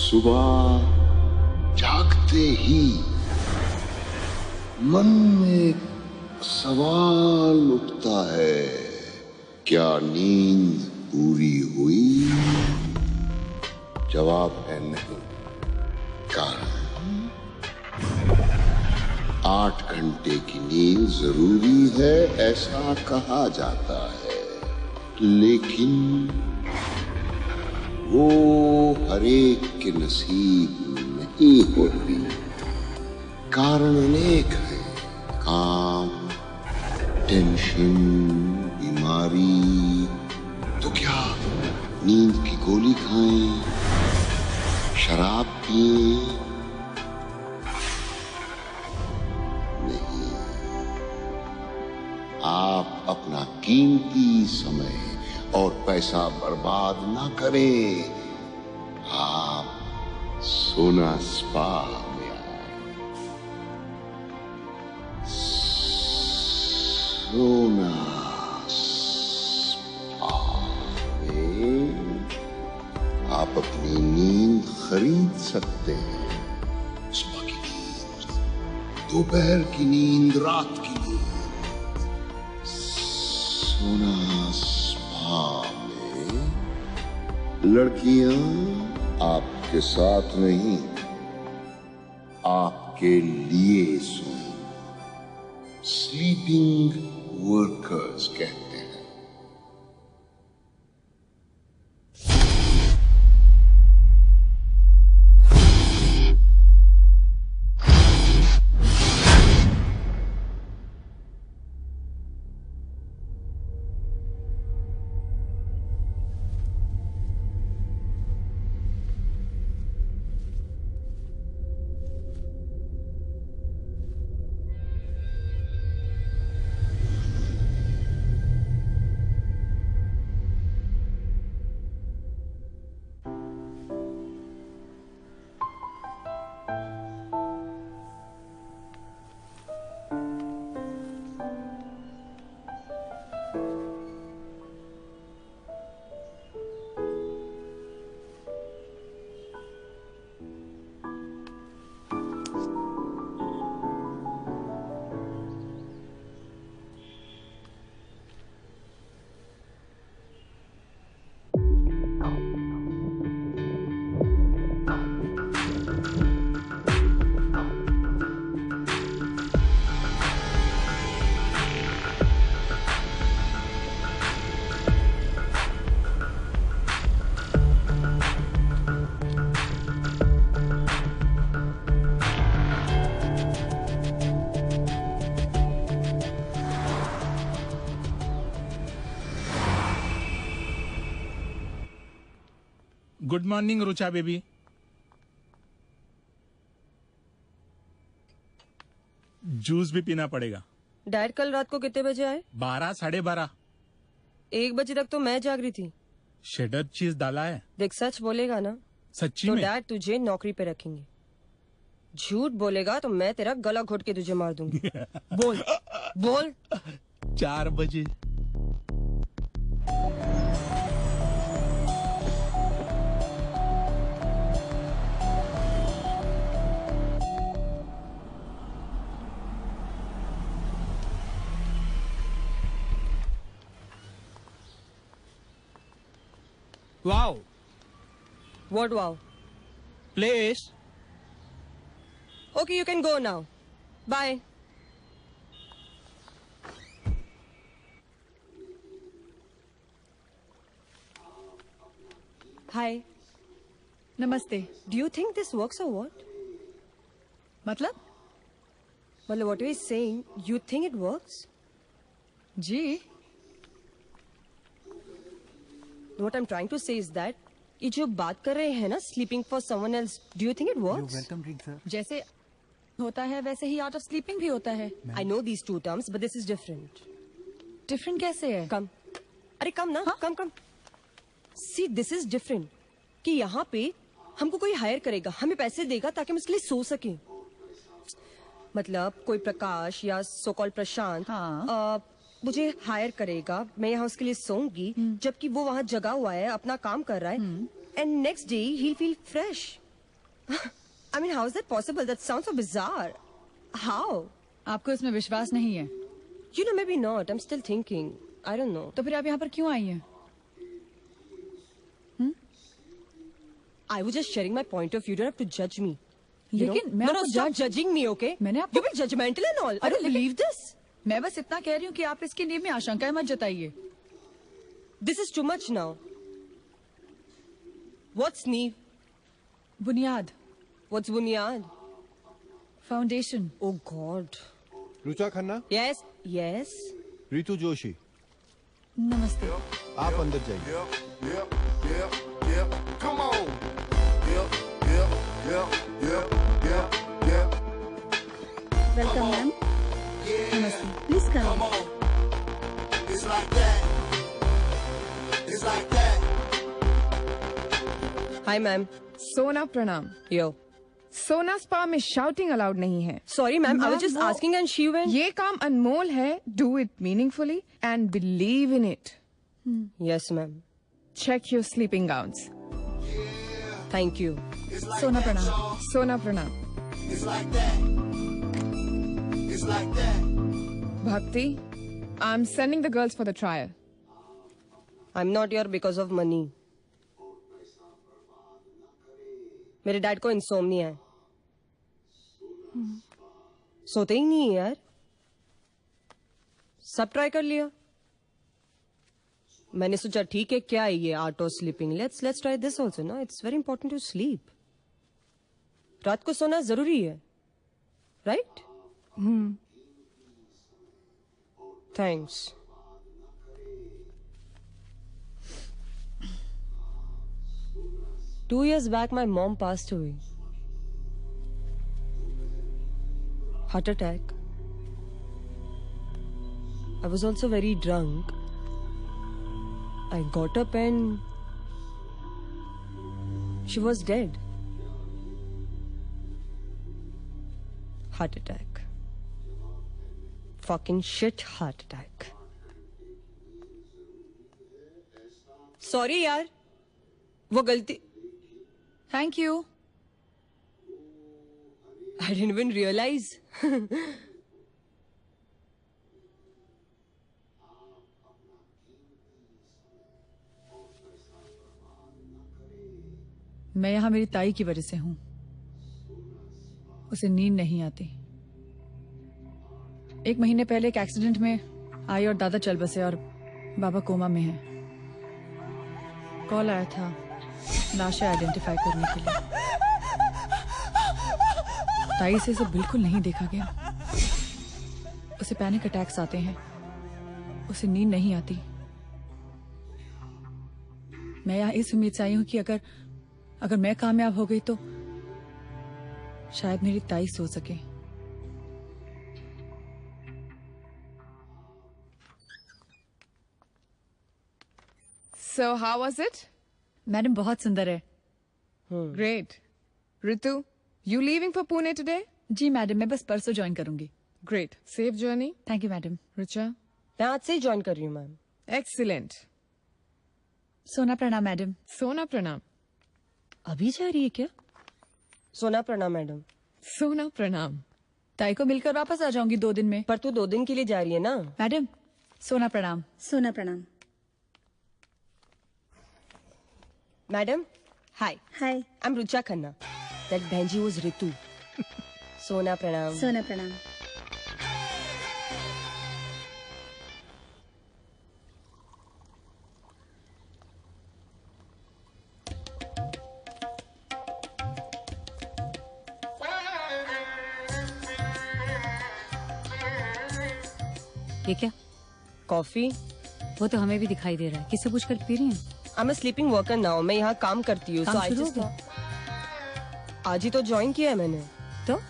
सुबह जागते ही मन में एक सवाल उठता है, क्या नींद पूरी हुई? जवाब है नहीं। कारण 8 घंटे की नींद जरूरी है ऐसा कहा जाता है, लेकिन वो हरेक के नसीब नहीं होती। कारण अनेक हैं, काम, टेंशन, बीमारी। तो क्या नींद की गोली खाएं, शराब पिएं? नहीं। आप अपना कीमती समय और पैसा बर्बाद ना करें। आप सोना स्पा में आए। सोना स्पा में आप अपनी नींद खरीद सकते हैं। सुबह की नींद, दोपहर की नींद, रात की नींद। सोना में लड़कियां आपके साथ नहीं, आपके लिए सोएं। स्लीपिंग वर्कर्स कहते हैं। Good morning Rucha baby. Juice भी पीना पड़ेगा। डैड कल रात को कितने बजे आए? 12, 12:30। 1 बजे तक तो मैं जाग रही थी। शेडर चीज डाला है। देख, सच बोलेगा ना सच्ची तो में? डैड तुझे नौकरी पे रखेंगे। झूठ बोलेगा तो मैं तेरा गला घोट के तुझे मार दूंगी। बोल बोल। 4 बजे। Wow. What wow? Place. Okay, you can go now. Bye. Hi. नमस्ते। Do you think this works or what? मतलब what are you saying? You think it works? Ji What I'm trying to say is that ये जो बात कर रहे हैं ना, sleeping for someone else, do you think it works? Welcome drink, sir. जैसे होता है वैसे ही आर्ट ऑफ स्लीपिंग भी होता है। I know these two terms, but this is different. Different कैसे है? Come. अरे come ना, come. See, this is different. कि यहाँ पे हमको कोई हायर करेगा, हमें पैसे देगा ताकि हम इसके लिए सो सके। मतलब कोई प्रकाश या सो कॉल्ड प्रशांत मुझे हायर करेगा, मैं यहाँ उसके लिए सोऊंगी, जबकि वो वहाँ जगा हुआ है, अपना काम कर रहा है, and next day he feel fresh. I mean, how is that possible? That sounds so bizarre. How? आपको इसमें विश्वास नहीं है You know, maybe not. I'm still thinking. I don't know. तो फिर आप यहाँ पर क्यों आई हैं? I was just sharing my point of view. You don't have to judge me. You लेकिन know? मैं No, आपको stop judging me, okay? मैंने आपको- You be judgmental and all. I अरे don't लेकिन- believe this. मैं बस इतना कह रही हूँ कि आप इसकी नींव में आशंकाएं मत जताइए. This is too much now. What's Neve? बुनियाद, What's Bunyad? Foundation. Oh God. Rucha Khanna, Yes. Yes. Ritu Joshi, नमस्ते. आप अंदर जाइए. Come on. Welcome, ma'am. नमस्ते. Please come. It's like that. It's like that. Hi, ma'am. सोना प्रणाम. Yo. सोना स्पा में शाउटिंग अलाउड नहीं है. Sorry, ma'am. I was Ma'am, just वो- asking and she went. ये काम अनमोल है. Do it meaningfully and believe in it. Yes, ma'am. Check your sleeping gowns. Thank you. Sona प्रणाम. सोना प्रणाम. Bhakti, I am sending the girls for the trial. I'm not here because of money. मेरे dad को insomnia है. सोते ही नहीं है यार. सब ट्राई कर लिया. मैंने सोचा ठीक है, क्या है ये art of sleeping. Let's try this also ना. It's very important to sleep. रात को सोना जरूरी है, right? Thanks. Two years back, my mom passed away. Heart attack. I was also very drunk. I got up and she was dead. Heart attack. Fucking shit heart attack. Sorry यार, वो गलती. Thank you. I didn't even realize. मैं यहाँ मेरी ताई की वजह से हूँ. उसे नींद नहीं आती. 1 महीने पहले एक एक्सीडेंट में आई और दादा चल बसे और बाबा कोमा में है. कॉल आया था लाशें आइडेंटिफाई करने के लिए. ताई से इसे बिल्कुल नहीं देखा गया. उसे पैनिक अटैक्स आते हैं. उसे नींद नहीं आती. मैं यहाँ इस उम्मीद से आई हूँ कि अगर मैं कामयाब हो गई तो शायद मेरी ताई सो सके. So how was it? Madam बहुत सुंदर है. Great. Ritu, you leaving for Pune today? जी मैडम, मैं बस परसों ज्वाइन करूंगी. Great. Safe journey. Thank you madam. Richa? मैं आज से ही ज्वाइन कर रही हूँ मैम. Excellent. सोना प्रणाम मैडम. सोना प्रणाम. अभी जा रही है क्या? सोना प्रणाम मैडम. सोना प्रणाम. ताई को मिलकर वापस आ जाऊंगी 2 दिन में. पर तू 2 दिन के लिए जा रही है ना? मैडम, सोना प्रणाम. सोना प्रणाम. Madam, hi. Hi. I'm Rucha Khanna. That Benji was Ritu. सोना प्रणाम. सोना प्रणाम. ये क्या? कॉफी. वो तो हमें भी दिखाई दे रहा है. किससे पूछकर पी रही हैं? I'm a sleeping worker now. मैं यहाँ काम करती हूँ. काम So I शुरू हो just गया? thought- आज ही तो ज्वाइन किया है मैंने. तो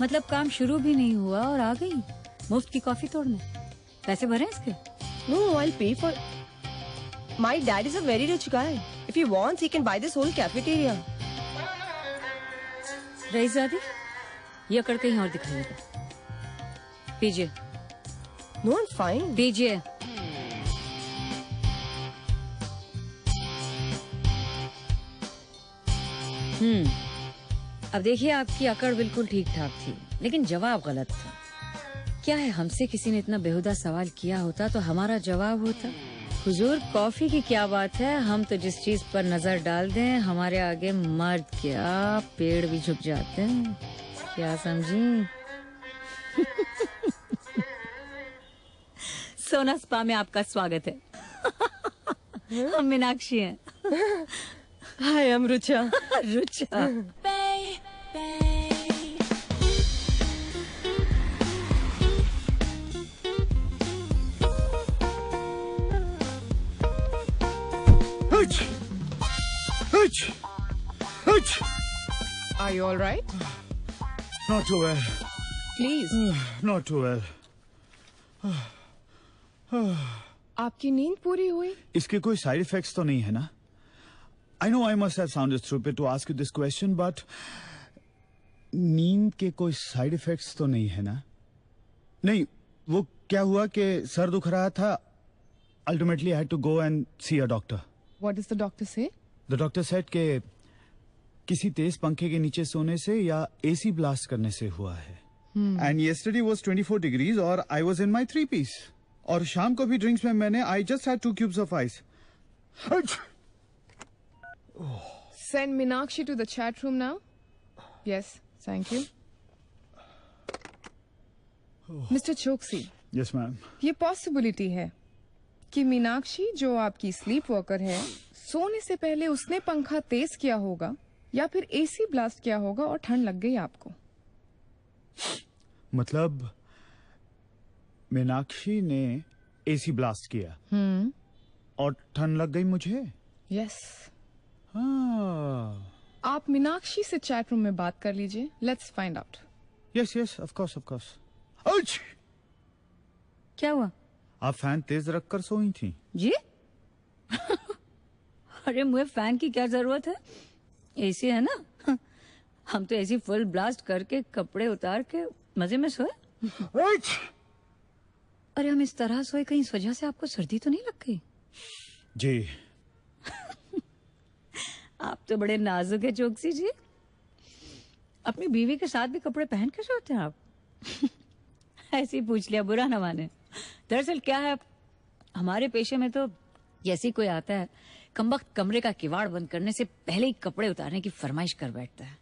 मतलब काम शुरू भी नहीं हुआ और आ गई मुफ्त की कॉफी तोड़ने. पैसे भरे हैं इसके? No, I'll pay for. My dad is a very rich guy. If he wants, he can buy this whole cafeteria. रईसजादी, ये अकड़ कहीं और दिखाइएगा. पीजिए. No, I'm fine. पीजिए. अब देखिए, आपकी अकड़ बिल्कुल ठीक ठाक थी, लेकिन जवाब गलत था। क्या है, हमसे किसी ने इतना बेहुदा सवाल किया होता तो हमारा जवाब होता, हुजूर कॉफी की क्या बात है, हम तो जिस चीज पर नजर डाल दें हमारे आगे मर्द क्या पेड़ भी झुक जाते हैं, क्या समझी? सोना स्पा में आपका स्वागत है। हम मीनाक्षी हैं। हाय, हम Rucha. Rucha. Are you all right? Not too well. Please. Not too well. आपकी नींद पूरी हुई? इसके कोई साइड इफेक्ट्स तो नहीं है ना? I know I must have sounded stupid to ask you this question, but नींद के कोई साइड इफेक्ट्स तो नहीं है ना? नहीं, वो क्या हुआ कि सर दुख रहा था. Ultimately, I had to go and see a doctor. What does the doctor say? The doctor said कि किसी तेज पंखे के नीचे सोने से या AC ब्लास्ट करने से हुआ है. And yesterday was 24 degrees और I was in my 3-piece. और शाम को भी ड्रिंक्स में मैंने I just had 2 cubes of ice. Send Meenakshi to the chat room now. Yes, thank you. Mr. Choksi, Yes, ma'am. ये पॉसिबिलिटी है कि मीनाक्षी जो आपकी स्लीप वर्कर है, सोने से पहले उसने पंखा तेज किया होगा या फिर एसी ब्लास्ट किया होगा और ठंड लग गई आपको. मतलब मीनाक्षी ने AC ब्लास्ट किया और ठंड लग गई मुझे. यस. हाँ. आप मीनाक्षी से चैट रूम में बात कर लीजिए. Let's find out. Yes, yes, of course, of course. ouch! क्या हुआ? आप फैन तेज रखकर सोई थी. जी? अरे मुझे फैन की क्या जरूरत है, एसी है ना. हम तो एसी फुल ब्लास्ट करके कपड़े उतार के मजे में सोए. अरे हम इस तरह सोए, कहीं इस वजह से आपको सर्दी तो नहीं लग गई? जी. आप तो बड़े नाजुक है चोकसी जी. अपनी बीवी के साथ भी कपड़े पहन के सोते हैं आप? ऐसे ही पूछ लिया, बुरा ना माने. दरअसल क्या है, हमारे पेशे में तो जैसे कोई आता है कमबख्त कमरे का किवाड़ बंद करने से पहले ही कपड़े उतारने की फरमाइश कर बैठता है.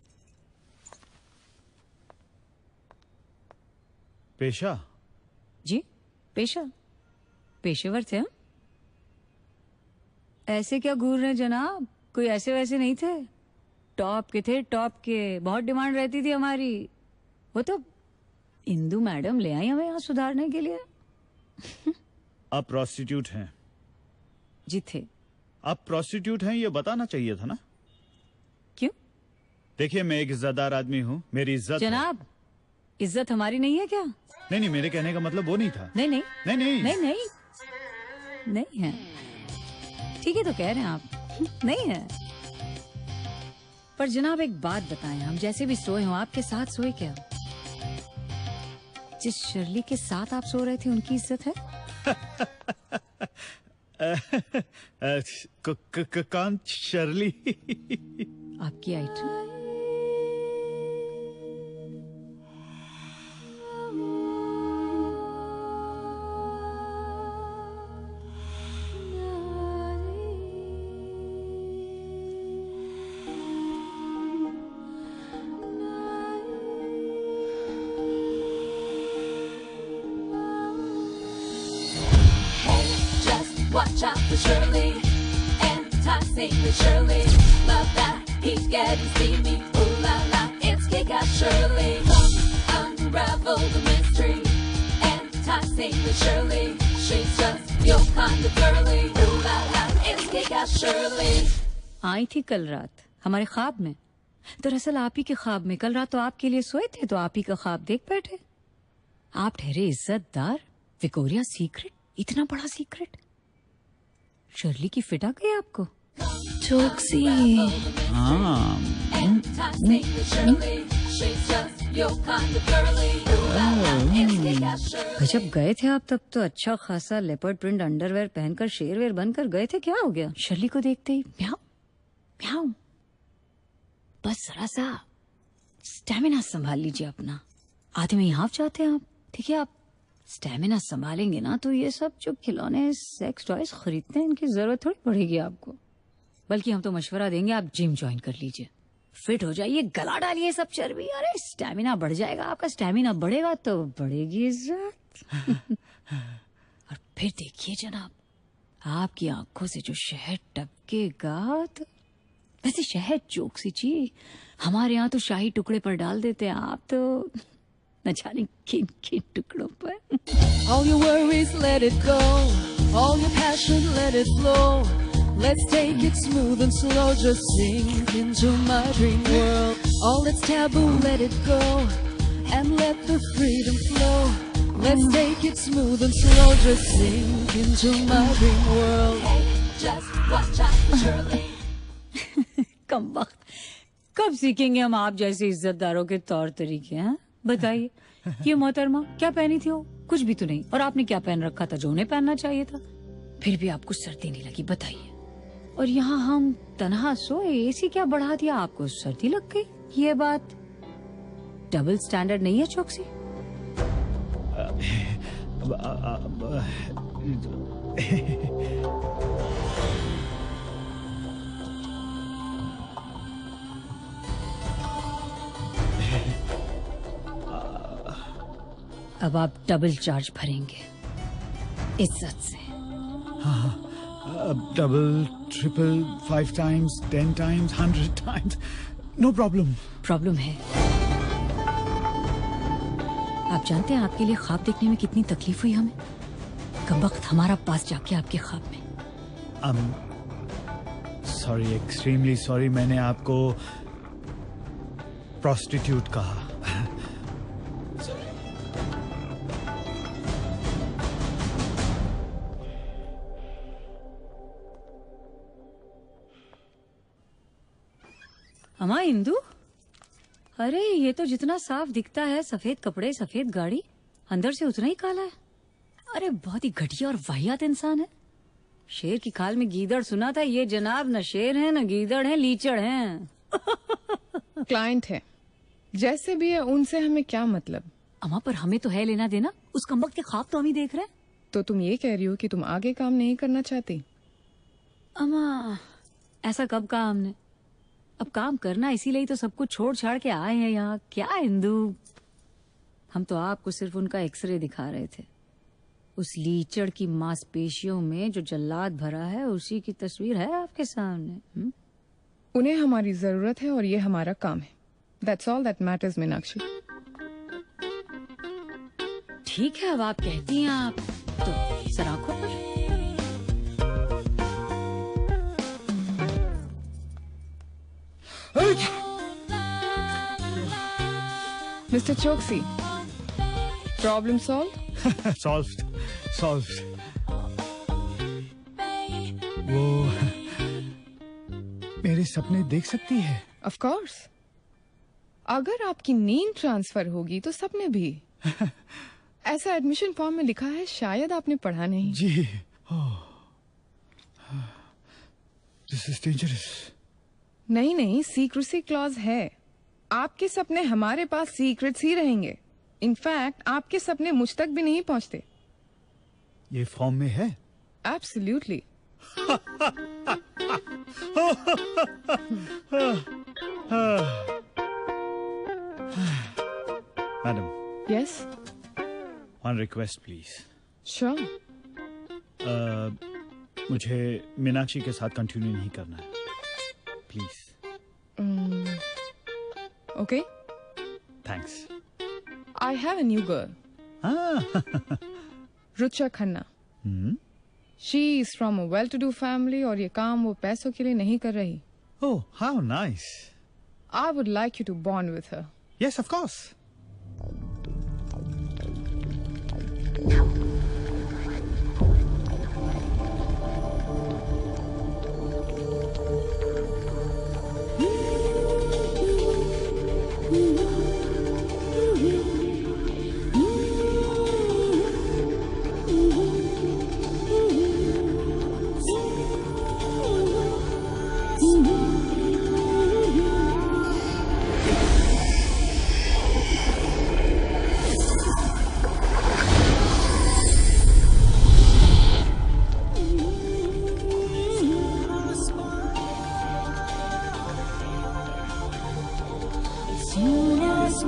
पेशा? जी, पेशा. पेशेवर थे हम. ऐसे क्या घूर रहे जनाब, कोई ऐसे वैसे नहीं थे. टॉप के थे, टॉप के. बहुत डिमांड रहती थी हमारी. वो तो इंदू मैडम ले आई हमें यहाँ सुधारने के लिए. आप प्रोस्टिट्यूट हैं? जी थे. आप प्रोस्टिट्यूट हैं ये बताना चाहिए था ना. क्यों? देखिए, मैं एक इज्जतदार आदमी हूँ, मेरी इज्जत जनाब, इज्जत हमारी नहीं है क्या? नहीं नहीं, मेरे कहने का मतलब वो नहीं था. नहीं नहीं नहीं नहीं नहीं नहीं नहीं है. ठीक है तो कह रहे हैं आप. नहीं है. पर जनाब एक बात बताएं, हम जैसे भी सोए हो आपके साथ सोए क्या? जिस शर्ली के साथ आप सो रहे थे उनकी इज्जत है? कौन शर्ली? आपकी item. Watch out for Shirley, enticing with Shirley. Love that he's getting steamy. Ooh la la, it's Kick-Ass Shirley. Come unravel the mystery, enticing with Shirley. She's just your kind of girly. Ooh la la, it's Kick-Ass Shirley. आई थी कल रात हमारे ख्वाब में. दरअसल आप ही के ख्वाब में. कल रात तो आपके लिए सोए थे तो आप ही का ख्वाब देख बैठे. आप ठहरे इज्जतदार. विक्टोरिया सीक्रेट, इतना बड़ा सीक्रेट. शर्ली की फिट आ गई आपको? चोकसी. हाँ. जब गए थे आप तब तो अच्छा खासा लेपर्ड प्रिंट अंडरवेयर पहनकर शेरवेयर बनकर गए थे. क्या हो गया? शर्ली को देखते ही म्याऊ म्याऊ. बस जरा सा स्टेमिना संभाल लीजिए अपना। आधे में ही हाफ चाहते हैं आप। ठीक है, आप स्टेमिना संभालेंगे ना तो ये सब जो खिलौने सेक्स टॉयज खरीदते हैं इनकी जरूरत थोड़ी पड़ेगी आपको। बल्कि हम तो मशवरा देंगे आप जिम ज्वाइन कर लीजिए, फिट हो जाइए, गला डालिए सब चर्बी। अरे स्टेमिना बढ़ जाएगा आपका, स्टेमिना बढ़ेगा तो बढ़ेगी इज्जत। और फिर देखिए जनाब, आपकी आंखों से जो शहद टपकेगा तो वैसे शहद चोक्सी जी हमारे यहाँ तो शाही टुकड़े पर डाल देते हैं, आप तो न जाने किन किन टुकड़ों पर। All your worries, let it go. All your passion, let it flow. Let's take it smooth and slow. Just sink into my dream world. All that's taboo, let it go. And let the freedom flow. Let's take it smooth and slow. Just sink into my dream world. Hey, just watch out for Shirley. कम वक्त कब सीखेंगे हम आप जैसे इज्जतदारों के तौर तरीके हैं? बताइए, ये मोहतरमा क्या पहनी थी वो? कुछ भी तो नहीं। और आपने क्या पहन रखा था जो उन्हें पहनना चाहिए था? फिर भी आपको सर्दी नहीं लगी, बताइए। और यहाँ हम तनहा सोए, एसी क्या बढ़ा दिया, आपको सर्दी लग गई? ये बात डबल स्टैंडर्ड नहीं है चौकसी? अब आप डबल चार्ज भरेंगे इज्जत से। हाँ, अब double, triple, 5 times, 10 times, 100 times, no problem. Problem है। आप जानते हैं आपके लिए ख्वाब देखने में कितनी तकलीफ हुई हमें? कब वक्त हमारा पास जाके आपके ख्वाब में। सॉरी, एक्सट्रीमली सॉरी, मैंने आपको प्रोस्टिट्यूट कहा। अमा इंदु, अरे ये तो जितना साफ दिखता है, सफेद कपड़े सफेद गाड़ी, अंदर से उतना ही काला है। अरे बहुत ही घटिया और वाहियात इंसान है। शेर की खाल में गीदड़ सुना था, ये जनाब न शेर है न गीदड़ है, लीचड़ हैं। क्लाइंट है, जैसे भी है उनसे हमें क्या मतलब? अमा पर हमें तो है लेना देना, उस कमबख्त के ख्वाब तो हम ही देख रहे हैं। तो तुम ये कह रही हो कि तुम आगे काम नहीं करना चाहती? अमा ऐसा कब कहा हमने? अब काम करना इसीलिए तो सब कुछ छोड़ छाड़ के आए हैं यहाँ। क्या इंदु, हम तो आपको सिर्फ उनका एक्सरे दिखा रहे थे। उस लीचड़ की मांसपेशियों में जो जल्लाद भरा है उसी की तस्वीर है आपके सामने। उन्हें हमारी जरूरत है और ये हमारा काम है। That's all that matters, Meenakshi. ठीक है, अब आप कहती हैं, आप तो सर आंखों पर। Mister Choksi, problem solve? Solved. वो मेरे सपने देख सकती है? Of course. अगर आपकी नींद ट्रांसफर होगी तो सपने भी। ऐसा एडमिशन फॉर्म में लिखा है, शायद आपने पढ़ा नहीं। जी। This is dangerous. नहीं, सीक्रेसी क्लॉज है। आपके सपने हमारे पास सीक्रेट्स ही रहेंगे। इनफैक्ट आपके सपने मुझ तक भी नहीं पहुंचते। ये फॉर्म में है? Absolutely. Madam. Yes. One request please. Sure. मुझे मीनाक्षी के साथ कंटिन्यू नहीं करना है, please. Okay. Thanks. I have a new girl. Rucha Khanna. She is from a well-to-do family और ये काम वो पैसों के लिए नहीं कर रही। Oh, how nice. I would like you to bond with her. Yes, of course. soon as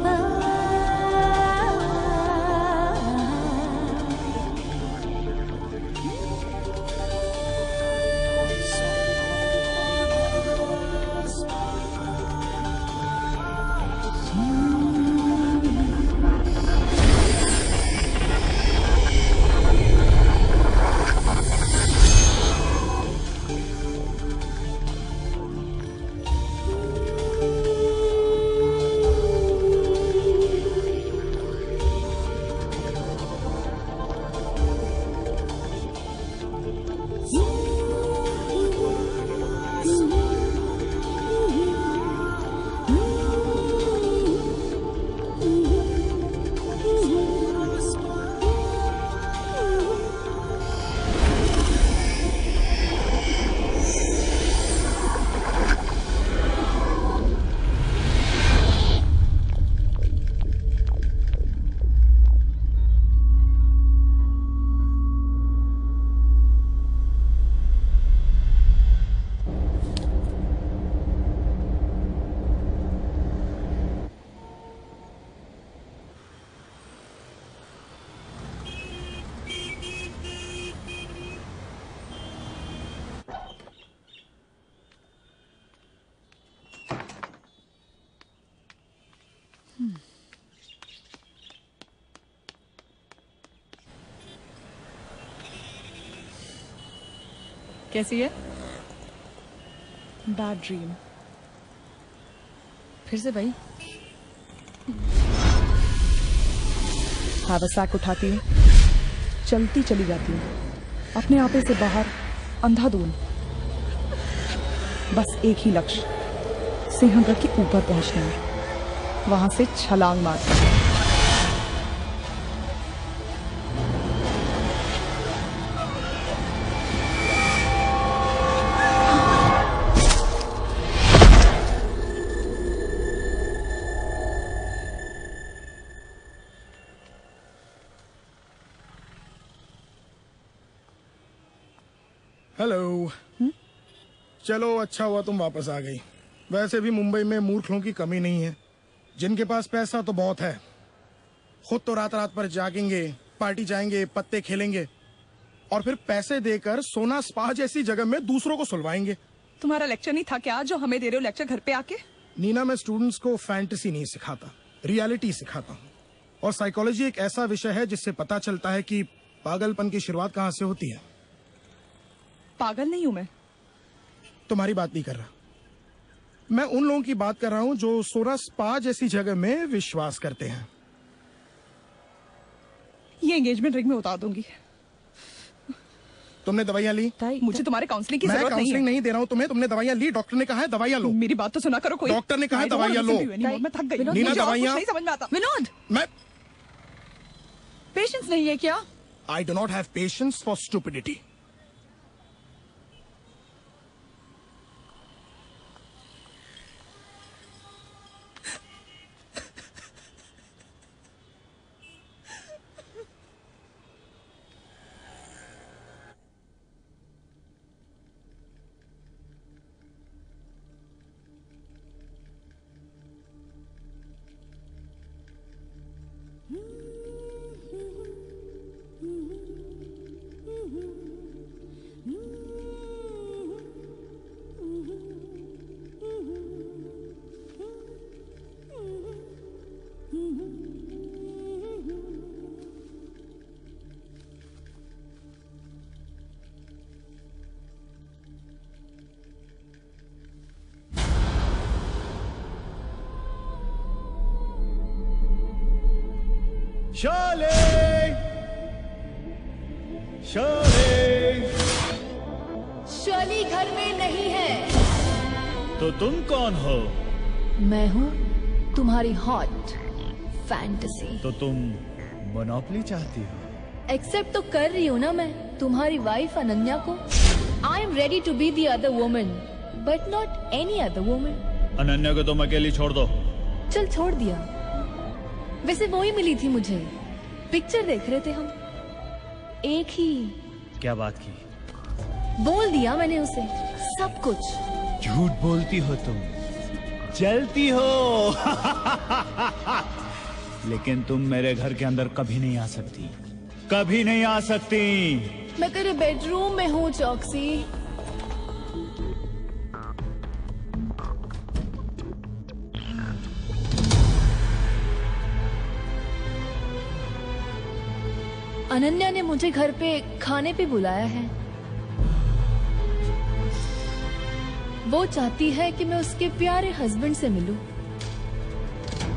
कैसी है? Bad dream. फिर से भाई? हावसाक उठाती हूँ, चलती चली जाती हूँ, अपने आपे से बाहर अंधाधुंध। बस एक ही लक्ष्य, सिंहगढ़ के ऊपर पहुंचना है, वहां से छलांग मारना है। हेलो। चलो अच्छा हुआ तुम वापस आ गई। वैसे भी मुंबई में मूर्खों की कमी नहीं है, जिनके पास पैसा तो बहुत है। खुद तो रात रात पर जागेंगे, पार्टी जाएंगे, पत्ते खेलेंगे और फिर पैसे देकर सोना स्पा जैसी जगह में दूसरों को सुलवाएंगे। तुम्हारा लेक्चर नहीं था क्या जो हमें दे रहे हो लेक्चर घर पे आके? नीना, मैं स्टूडेंट्स को फैंटेसी नहीं सिखाता, रियलिटी सिखाता हूँ। और साइकोलॉजी एक ऐसा विषय है जिससे पता चलता है कि पागलपन की शुरुआत कहाँ से होती है। पागल नहीं हूं मैं। तुम्हारी बात नहीं कर रहा, मैं उन लोगों की बात कर रहा हूं जो सोना स्पा जैसी जगह में विश्वास करते हैं। ये एंगेजमेंट रिंग में उतार दूंगी। तुमने दवाइयां ली? मुझे तुम्हारे काउंसलिंग की मैं जरूरत नहीं है। काउंसलिंग नहीं दे रहा हूं तुम्हें। तुमने दवाइयां ली? डॉक्टर ने कहा है दवाइयां लो। मेरी बात तो सुना करो कोई। डॉक्टर ने कहा है दवाइयां लो। मैं थक गई। नीना, दवाइयां। नहीं समझ में आता। विनोद, मैं पेशेंस नहीं है क्या? I do not have patience for stupidity. शर्लिंग, शर्लिंग, शर्ली घर में नहीं है। तो तुम कौन हो? मैं हूँ तुम्हारी हॉट फैंटेसी। तो तुम मोनोपोली चाहती हो? एक्सेप्ट तो कर रही हूँ ना मैं तुम्हारी वाइफ अनन्या को। I am ready to be the other woman but not any other woman. Ananya को तुम अकेली छोड़ दो। चल छोड़ दिया। वैसे वो ही मिली थी मुझे, पिक्चर देख रहे थे हम, एक ही। क्या बात की? बोल दिया मैंने उसे सब कुछ। झूठ बोलती हो तुम, जलती हो। लेकिन तुम मेरे घर के अंदर कभी नहीं आ सकती, कभी नहीं आ सकती। मैं तेरे बेडरूम में हूँ चौकसी। अनन्या ने मुझे घर पे खाने पे बुलाया है। वो चाहती है कि मैं उसके प्यारे हस्बैंड से मिलूं।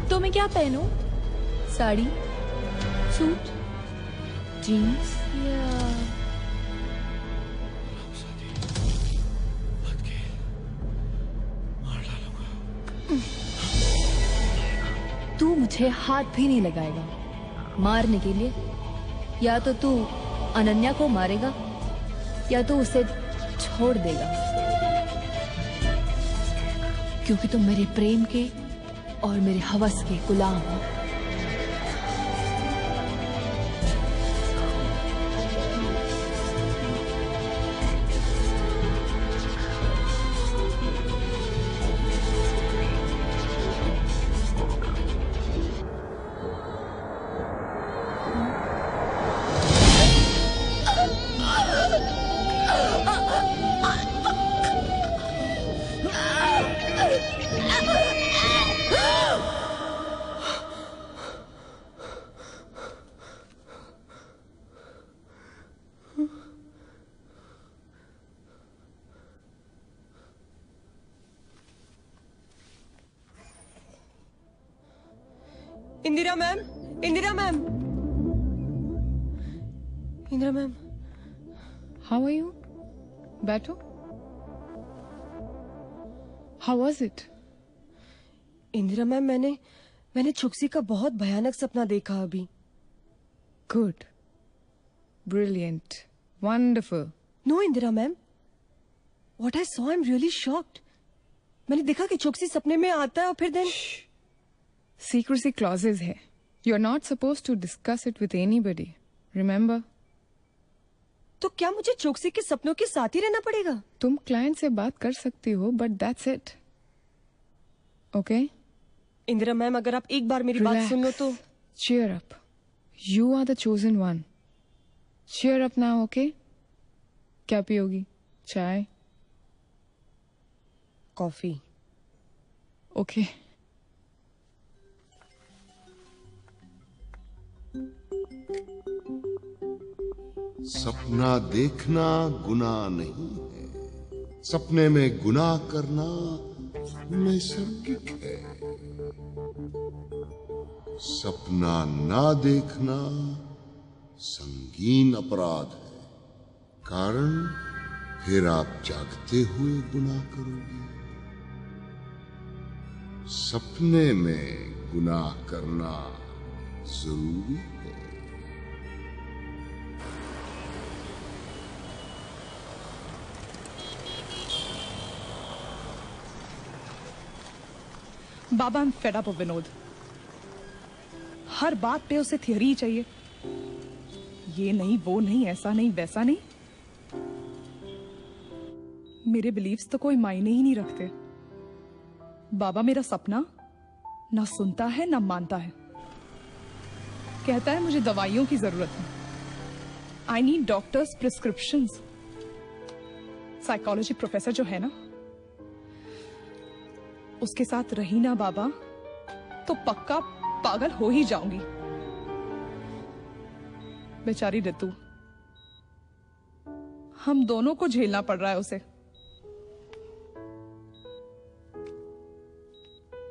तो मैं क्या पहनूं? साड़ी, सूट, जीन्स या तू मुझे हाथ भी नहीं लगाएगा मारने के लिए। या तो तू अनन्या को मारेगा या तो उसे छोड़ देगा, क्योंकि तुम मेरे प्रेम के और मेरे हवस के गुलाम हो। Indira ma'am, Indira ma'am, Indira ma'am. How are you? बैठो। How was it? Indira ma'am, मैंने चुक्सी का बहुत भयानक सपना देखा अभी। Good, brilliant, wonderful. No Indira ma'am, what I saw, I am really shocked. मैंने देखा कि चुक्सी सपने में आता है और फिर देन Secrecy clauses है। You're not supposed to discuss it with anybody. Remember? तो क्या मुझे चोक्सी के सपनों के साथ ही रहना पड़ेगा? तुम क्लाइंट से बात कर सकती हो, but that's it. Okay? Indira ma'am, अगर आप एक बार मेरी बात सुन लो तो। Cheer up. You are the chosen one. Cheer up now, okay? क्या पियोगी? चाय? कॉफी। Okay. सपना देखना गुनाह नहीं है, सपने में गुनाह करना नैसर्गिक है। सपना ना देखना संगीन अपराध है, कारण फिर आप जागते हुए गुनाह करोगे। सपने में गुनाह करना जरूरी है। बाबा, I'm fed up of Vinod. हर बात पे उसे थियरी ही चाहिए। ये नहीं, वो नहीं, ऐसा नहीं, वैसा नहीं। मेरे बिलीव्स तो कोई मायने ही नहीं रखते। बाबा मेरा सपना ना सुनता है ना मानता है। कहता है मुझे दवाइयों की जरूरत है। I need doctors prescriptions. Psychology professor जो है ना, उसके साथ रही ना बाबा तो पक्का पागल हो ही जाऊंगी। बेचारी रितु, हम दोनों को झेलना पड़ रहा है उसे।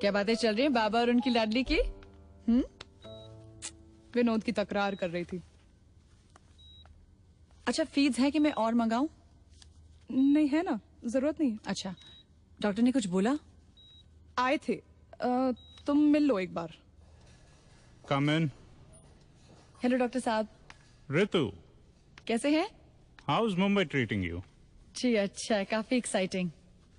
क्या बातें चल रही हैं बाबा और उनकी लाडली की? विनोद की तकरार कर रही थी। अच्छा, फीस है कि मैं और मंगाऊं? नहीं है ना, जरूरत नहीं। अच्छा, डॉक्टर ने कुछ बोला? आए थे, तुम मिल लो एक बार। Come in. हेलो डॉक्टर साहब। Ritu, कैसे हैं? how's Mumbai treating you? जी अच्छा है, काफी exciting.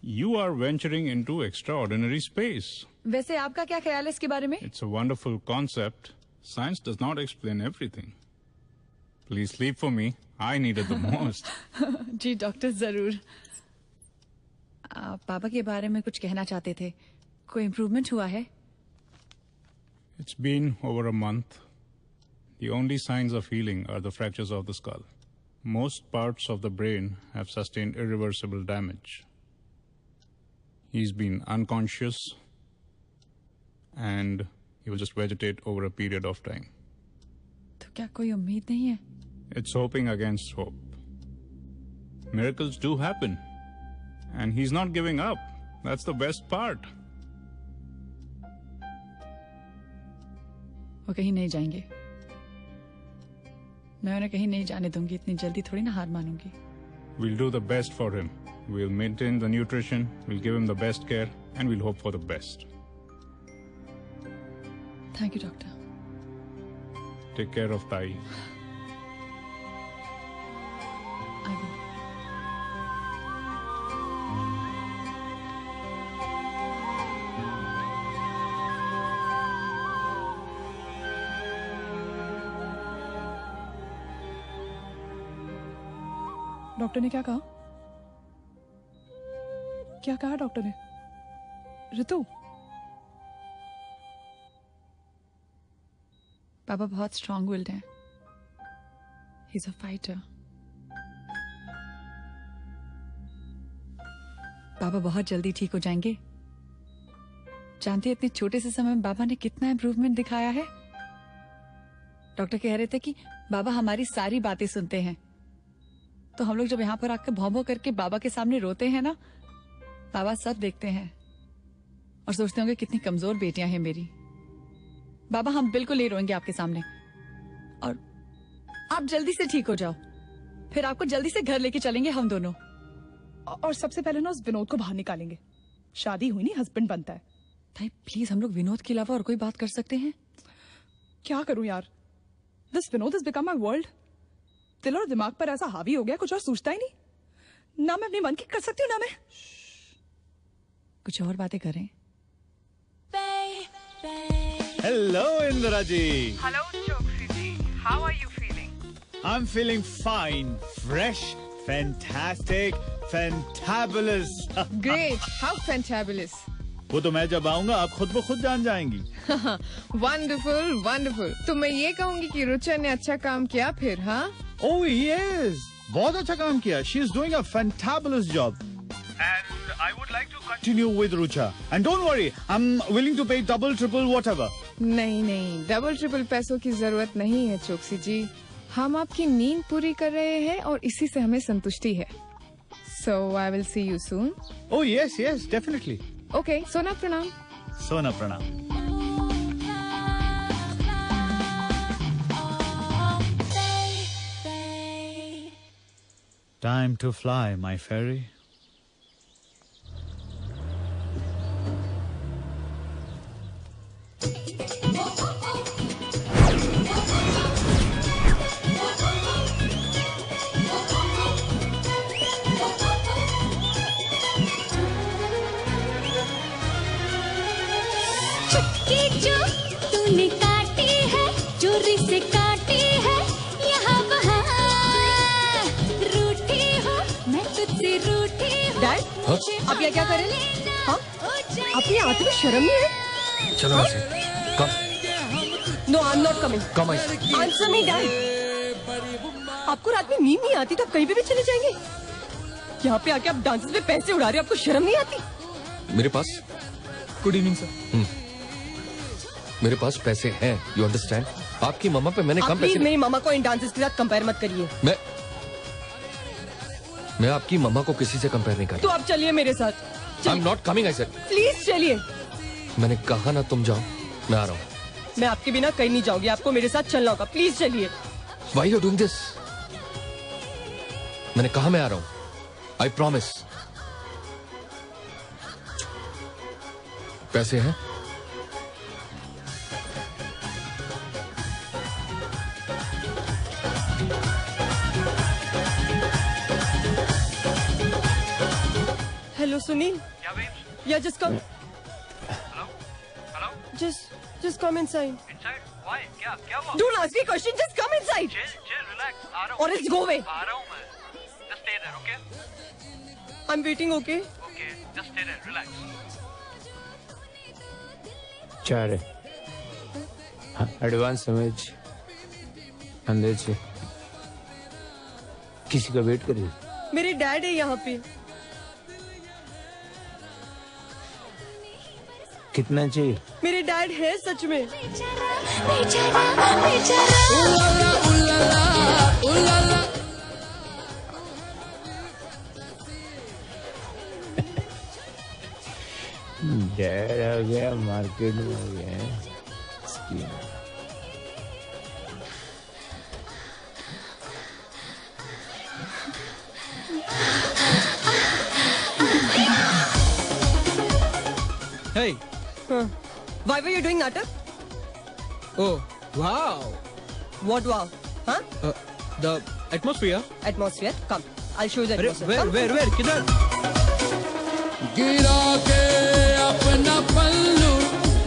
You are venturing into extraordinary space. वैसे आपका क्या ख्याल है इसके बारे में? It's a wonderful concept. Science does not explain everything. Please sleep for me. I need it the most. जी डॉक्टर, जरूर। पापा के बारे में कुछ कहना चाहते थे। कोई इम्प्रूवमेंट हुआ है? It's been over a month. The only signs of healing are the fractures of the skull. Most parts of the brain have sustained irreversible damage. He's been unconscious and he will just vegetate over a period of time. तो क्या कोई उम्मीद नहीं है? It's hoping against hope. Miracles do happen. And he's not giving up. That's the best part. वो कहीं नहीं जाएंगे। मैं उन्हें कहीं नहीं जाने दूंगी। इतनी जल्दी थोड़ी ना हार मानूंगी। We'll do the best for him. We'll maintain the nutrition, we'll give him the best care, and we'll hope for the best. Thank you, doctor. Take care of Tai. I will. Doctor ने क्या कहा? क्या कहा doctor ने? ऋतु, पापा बहुत strong wild हैं। He is a fighter. पापा बहुत जल्दी ठीक हो जाएंगे। जानती है इतने छोटे से समय में बाबा ने कितना इम्प्रूवमेंट दिखाया है। डॉक्टर कह रहे थे कि बाबा हमारी सारी बातें सुनते हैं। तो हम लोग जब यहाँ पर आकर भौं भौं करके बाबा के सामने रोते हैं ना, बाबा सब देखते हैं और सोचते होंगे कितनी कमजोर बेटियां हैं मेरी। बाबा हम बिल्कुल नहीं रोएंगे आपके सामने, और आप जल्दी से ठीक हो जाओ, फिर आपको जल्दी से घर लेके चलेंगे हम दोनों। और सबसे पहले ना उस विनोद को बाहर निकालेंगे। शादी हुई नहीं, हस्बैंड बनता है। भाई प्लीज, हम लोग विनोद के अलावा और कोई बात कर सकते हैं? क्या करूं यार, this Vinod is become my world. दिल और दिमाग पर ऐसा हावी हो गया, कुछ और सोचता ही नहीं। ना मैं अपने मन की कर सकती हूँ, ना मैं कुछ और बातें करें। Hello, Indra ji. Hello, Choksi ji. How are you feeling? I'm feeling fine, fresh, fantastic, fantabulous. Great, how fantabulous. वो तो मैं जब आऊंगा आप खुद ब खुद जान जाएंगी। Wonderful, wonderful. तो मैं ये कहूंगी कि रुचा ने अच्छा काम किया फिर, हाँ? Oh yes, बहुत अच्छा काम किया। She is doing a fantabulous job. And I would like to Continue with Rucha. And don't worry, I'm willing to pay double, triple, whatever. नहीं नहीं, डबल ट्रिपल पैसों की जरूरत नहीं है चोक्सी जी। हम आपकी नींद पूरी कर रहे हैं और इसी से हमें संतुष्टि है। So I will see you soon. Oh yes, yes, definitely. Okay, सोना प्रणाम। सोना प्रणाम। Time to fly, my fairy. चुटकी जो तूने काटी है, चोरी से काटी है, यहाँ वहाँ रूठी हो, मैं तुझसे रूठी हूँ। डैड, आप क्या कर रहे हैं? हाँ? आपकी आते में शर्म नहीं है? चलो ऐसे, कम। No, I'm not coming. Come on. Answer me, Dad. आपको रात में नींद नहीं आती तो आप कहीं पे भी चले जाएंगे? यहाँ पे आके आप डांसेस में पैसे उड़ा रहे हो, आपको शर्म नहीं आती? मेरे पास गुड इवनिंग सर। मेरे पास पैसे हैं, यू अंडरस्टैंड? आपकी मम्मा पे मैंने कम पैसे। मेरी मम्मा को इन डांसेस के साथ कंपेयर मत करिए। मैं आपकी मम्मा को किसी से कंपेयर नहीं कर तो आप चलिए मेरे साथ। I am not coming, I said. Please चलिए। मैंने कहा ना तुम जाओ, मैं आ रहा हूँ। मैं आपके बिना कहीं नहीं जाऊंगी, आपको मेरे साथ चलना होगा। प्लीज चलिए। Why you doing this? मैंने कहा मैं आ रहा हूँ। I promise. पैसे हैं? हेलो सुनील। या just come. Hello? Hello? Just come inside. Inside? Why? क्या हुआ? Don't ask me a question. Just come inside. Chill, relax. आ रहा हूँ। Or else go away. आ रहा हूँ मैं। Just stay there, okay? I'm waiting. Okay. Okay, just stay there, relax. चार है। Advance समझ अंदर से किसी का वेट करिए। मेरे डैड है यहाँ पे। कितना चाहिए? मेरे डैड है सच में। डैड आ गया, मार्केट में आ गया है। Hey. Why were you doing natak? Oh, wow. What wow? Huh? The atmosphere. Atmosphere? Come, I'll show you the atmosphere. Where? किधर? गिरा के अपना पल्लू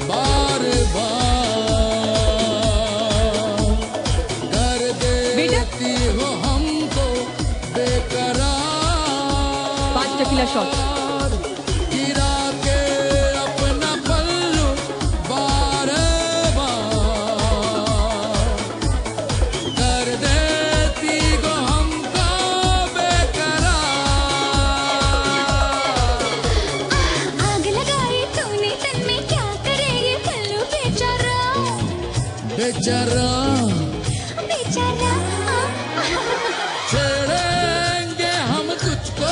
बार बार कर देती हो हमको बेकरार। 5 टेकीला शॉट। गिरा के अपना पल्लू बार बार कर देती हो हमको बेकरार। आग लगाई तूने तन में, क्या करे ये पल्लू बेचारा। बेचारा बेचारा छेड़ेंगे हम तुझको,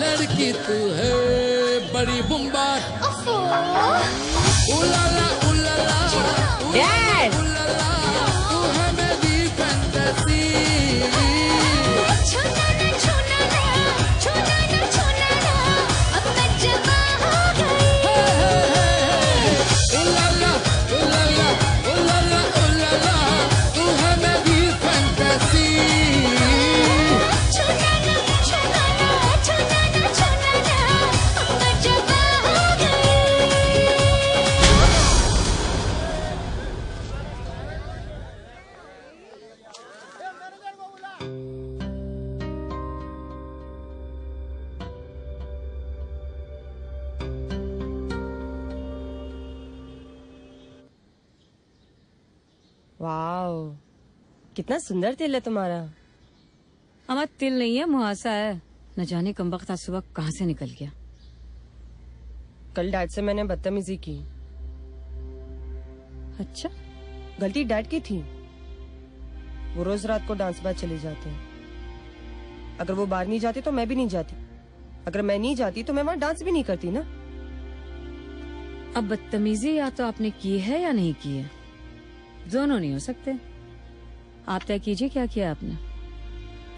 लड़की तू है बड़ी बुम्बार। उलाला उलाला Dad! उलाला, तू है मेरी फैंटेसी। छूना ना छूना ना, छूना ना छूना ना, अब मैं जवां हो गई। उलाला उलाला उलाला उलाला, तू है मेरी फैंटेसी। छूना ना छूना ना, छूना ना छूना ना, अब मैं जवां हो गई। वाओ, कितना सुंदर तिल है तुम्हारा। हमारा तिल नहीं है, मुहासा है। न जाने कम वक्त आज सुबह कहाँ से निकल गया। कल डैड से मैंने बदतमीजी की। अच्छा, गलती डैड की थी। वो रोज रात को डांस बार चले जाते हैं। अगर वो बाहर नहीं जाते तो मैं भी नहीं जाती। अगर मैं नहीं जाती तो मैं वहाँ डांस भी नहीं करती ना। अब बदतमीजी या तो आपने की है या नहीं की है, दोनों नहीं हो सकते। आप तय कीजिए क्या किया आपने।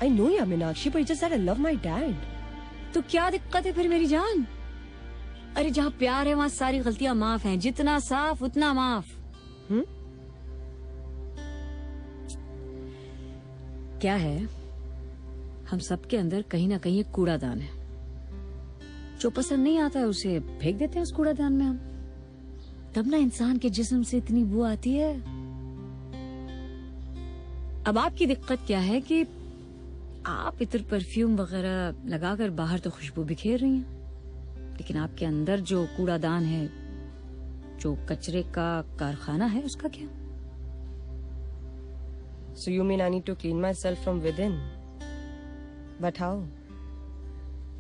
I know या Meenakshi, but it's just that I love my dad. तो क्या दिक्कत है फिर मेरी जान। अरे जहाँ प्यार है वहाँ सारी गलतियाँ माफ हैं। जितना साफ उतना माफ। क्या है, हम सबके अंदर कहीं ना कहीं एक कूड़ादान है। जो पसंद नहीं आता है उसे फेंक देते हैं उस कूड़ादान में हम। तब ना इंसान के जिस्म से इतनी बू आती है। अब आपकी दिक्कत क्या है कि आप इतर परफ्यूम वगैरह लगाकर बाहर तो खुशबू बिखेर रही हैं, लेकिन आपके अंदर जो कूड़ादान है, जो कचरे का कारखाना है, उसका क्या। So you mean I need to clean myself from within? But how?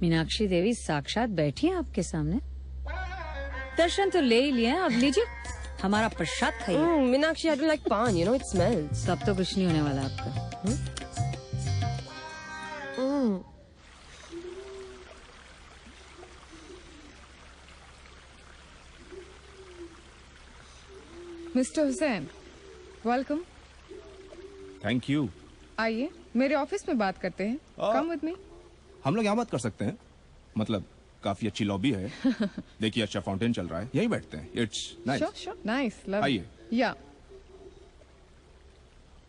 Meenakshi देवी साक्षात बैठी हैं आपके सामने। दर्शन तो ले ही लिए हैं, अब लीजिए हमारा प्रसाद खाइए। Meenakshi, I don't like pan, you know it smells. तब तो कुछ नहीं होने वाला आपका। Mister Hussain, welcome. Thank you. आइए मेरे ऑफिस में बात करते हैं। Come with me. हम लोग यहाँ बात कर सकते हैं, मतलब काफी अच्छी लॉबी है। देखिए अच्छा फाउंटेन चल रहा है, यहीं बैठते हैं। It's nice. Sure sure, nice, love. आइए। या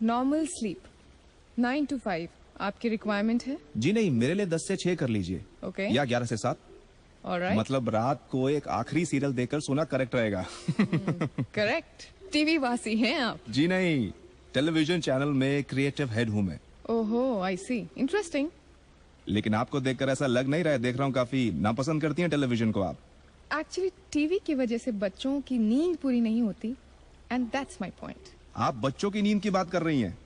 नॉर्मल स्लीप 9 to 5 आपकी रिक्वायरमेंट है? जी नहीं, मेरे लिए 10 से 6 कर लीजिए। ओके। या 11 से 7। ऑलराइट। मतलब रात को एक आखिरी सीरियल देखकर सोना करेक्ट रहेगा। करेक्ट। टीवी वासी हैं आप? जी नहीं, टेलीविजन चैनल में क्रिएटिव हेड हूँ मैं। ओहो, आई सी, इंटरेस्टिंग। लेकिन आपको देखकर ऐसा लग नहीं रहा है। देख रहा हूँ काफी नापसंद करती हैं टेलीविजन को आप। एक्चुअली टीवी की वजह से बच्चों की नींद पूरी नहीं होती, एंड दैट्स माय पॉइंट। आप बच्चों की नींद की बात कर रही हैं,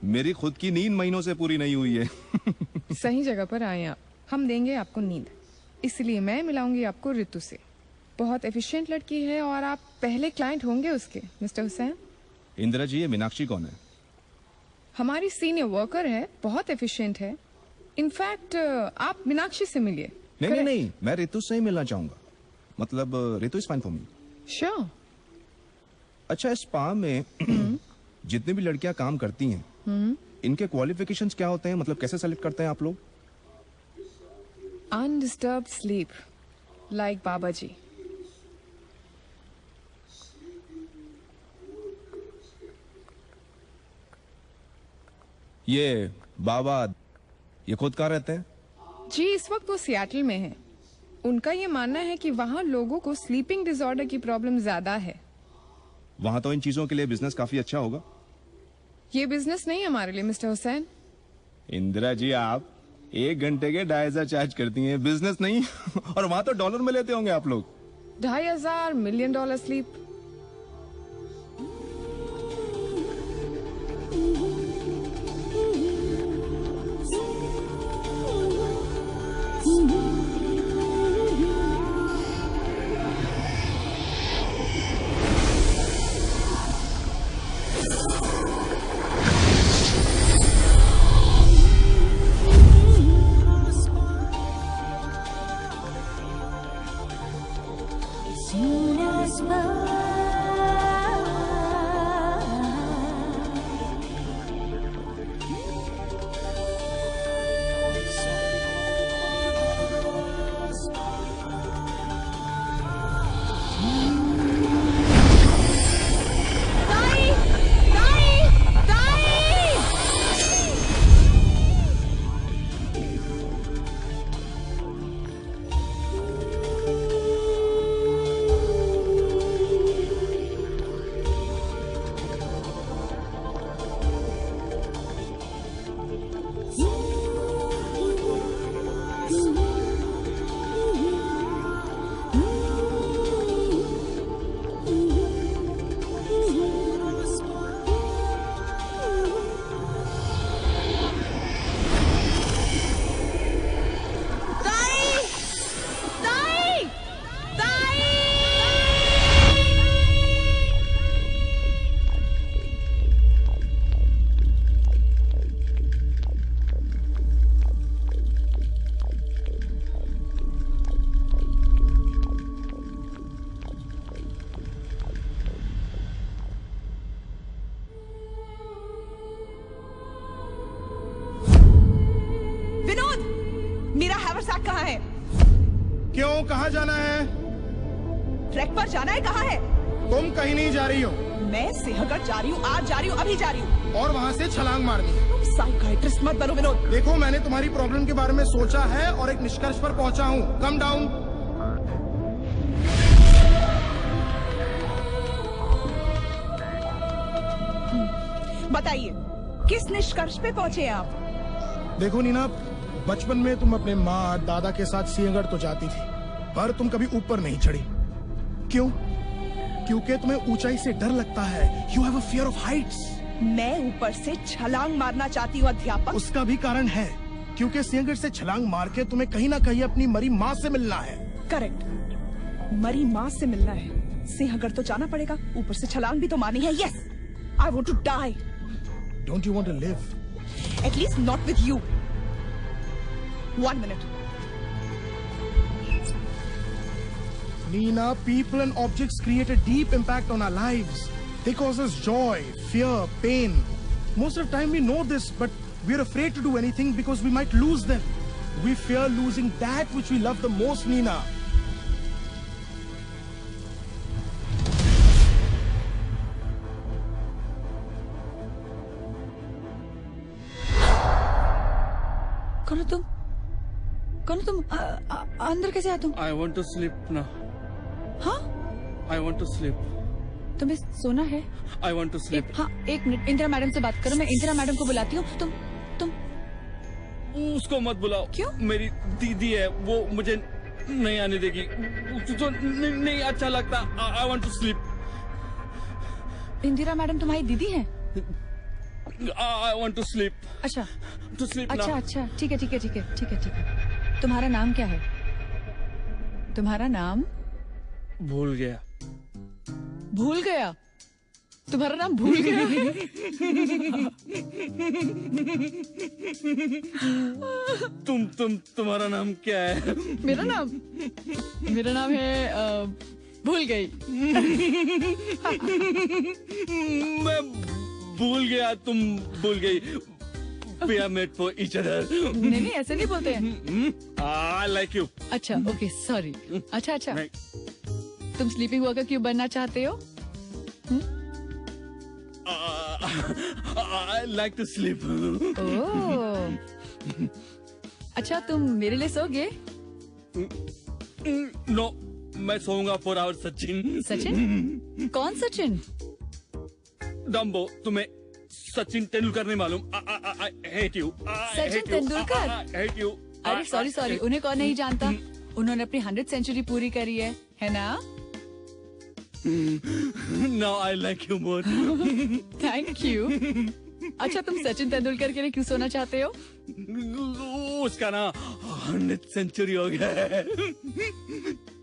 मेरी खुद की नींद महीनों से पूरी नहीं हुई है। सही जगह पर आए आप। हम देंगे आपको नींद, इसलिए मैं मिलाऊंगी आपको रितु से। बहुत एफिशिएंट लड़की है और आप पहले क्लाइंट होंगे उसके। मिस्टर हुसैन। इंदिरा जी, ये मीनाक्षी कौन है? हमारी सीनियर वर्कर है, बहुत एफिशिएंट है। इनफैक्ट आप मीनाक्षी से मिलिए। नहीं, मैं रितु से ही मिलना चाहूंगा। मतलब Ritu is fine for me. Sure. अच्छा, इस स्पा में जितनी भी लड़कियां काम करती हैं, इनके क्वालिफिकेशंस क्या होते हैं? मतलब कैसे सेलेक्ट करते हैं आप लोग? अनडिस्टर्ब्ड स्लीप, लाइक बाबा जी। ये बाबा, ये खुद कहाँ रहते हैं? जी इस वक्त वो सियाटल में है। उनका ये मानना है कि वहाँ लोगों को स्लीपिंग डिसऑर्डर की प्रॉब्लम ज्यादा है। वहां तो इन चीजों के लिए बिजनेस काफी अच्छा होगा। ये बिजनेस नहीं हमारे लिए मिस्टर हुसैन। इंदिरा जी, आप 1 घंटे के 2,500 चार्ज करती हैं, बिजनेस नहीं। और वहां तो डॉलर में लेते होंगे आप लोग। 2,500 मिलियन डॉलर स्लीप। मेरा हैवरसैक कहाँ है? क्यों, कहाँ जाना है? ट्रैक पर जाना है, कहाँ है? तुम कहीं नहीं जा रही हो। मैं सिंहगढ़ जा रही हूँ, आज जा रही हूँ, अभी जा रही हूँ। और वहाँ से छलांग मारनी है। तुम साइकाइट्रिस्ट मत बनो विनोद। देखो, मैंने तुम्हारी प्रॉब्लम के बारे में सोचा है और एक निष्कर्ष पर पहुँचा हूँ। Come down. बताइए, किस निष्कर्ष पे पहुँचे आप? देखो नीना, बचपन में तुम अपने माँ दादा के साथ सिंहगढ़ तो जाती थी, पर तुम कभी ऊपर नहीं चढ़ी। क्यों? क्योंकि तुम्हें ऊंचाई से डर लगता है। You have a fear of Heights. मैं ऊपर से छलांग मारना चाहती हूँ अध्यापक। उसका भी कारण है, क्योंकि सिंहगढ़ से छलांग मार के तुम्हें कहीं ना कहीं अपनी मरी माँ से मिलना है। करेक्ट, मरी माँ से मिलना है। सिंहगढ़ तो जाना पड़ेगा, ऊपर से छलांग भी तो मारनी है। Yes, I want to die. Don't you want to live? At least not with you. 1 minute. Nina, people and objects create a deep impact on our lives. They cause us joy, fear, pain. Most of the time we know this, but we're afraid to do anything because we might lose them. We fear losing that which we love the most, Nina. कौन हो तुम? कौन हो तुम? अंदर कैसे आया तुम? I want to sleep now. हाँ? I want to sleep. तुम्हें सोना है? I want to sleep. हाँ, 1 मिनट, इंदिरा मैडम से बात करो। मैं इंदिरा मैडम को बुलाती हूँ। तुम उसको मत बुलाओ। क्यों? मेरी दीदी है, वो मुझे नहीं आने देगी तो नहीं अच्छा लगता। I want to sleep. Indira madam तुम्हारी दीदी हैं? I want to sleep. अच्छा टू स्लीप। अच्छा ठीक है। तुम्हारा नाम क्या है? तुम्हारा नाम? भूल गया। भूल गया? तुम्हारा नाम भूल गया? तुम्हारा नाम क्या है? मेरा नाम है भूल गई। मैं भूल गया, तुम भूल गई। We are made for each other. नहीं ऐसे नहीं बोलते हैं। I like you. अच्छा ओके सॉरी। अच्छा तुम स्लीपिंग वर्कर क्यों बनना चाहते हो? I like to sleep. ओह अच्छा तुम मेरे लिए सोगे? No, मैं सोऊंगा for our सचिन। सचिन? कौन सचिन? डम्बो, तुम्हें सचिन तेंदुलकर नहीं मालूम? I hate you. Sachin Tendulkar? I hate you. अरे सॉरी उन्हें कौन नहीं जानता? उन्होंने अपनी 100th सेंचुरी पूरी करी है ना? Now I like you more. Thank you. अच्छा तुम सचिन तेंदुलकर के लिए क्यों सोना चाहते हो? उसका ना 100th सेंचुरी हो गया है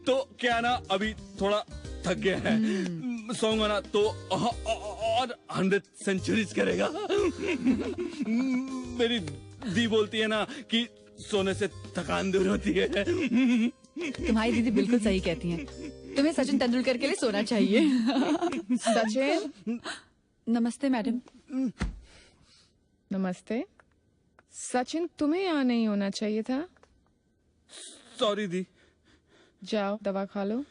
तो क्या ना अभी थोड़ा थक गया है। सोऊंगा ना तो और 100 सेंचुरीज करेगा। मेरी दी बोलती है ना कि सोने से थकान दूर होती है। तुम्हारी दीदी बिल्कुल सही कहती हैं। तुम्हें सचिन तेंदुलकर के लिए सोना चाहिए। सचिन। नमस्ते मैडम। नमस्ते। सचिन तुम्हें यहाँ नहीं होना चाहिए था। सॉरी दी। जाओ दवा खा लो।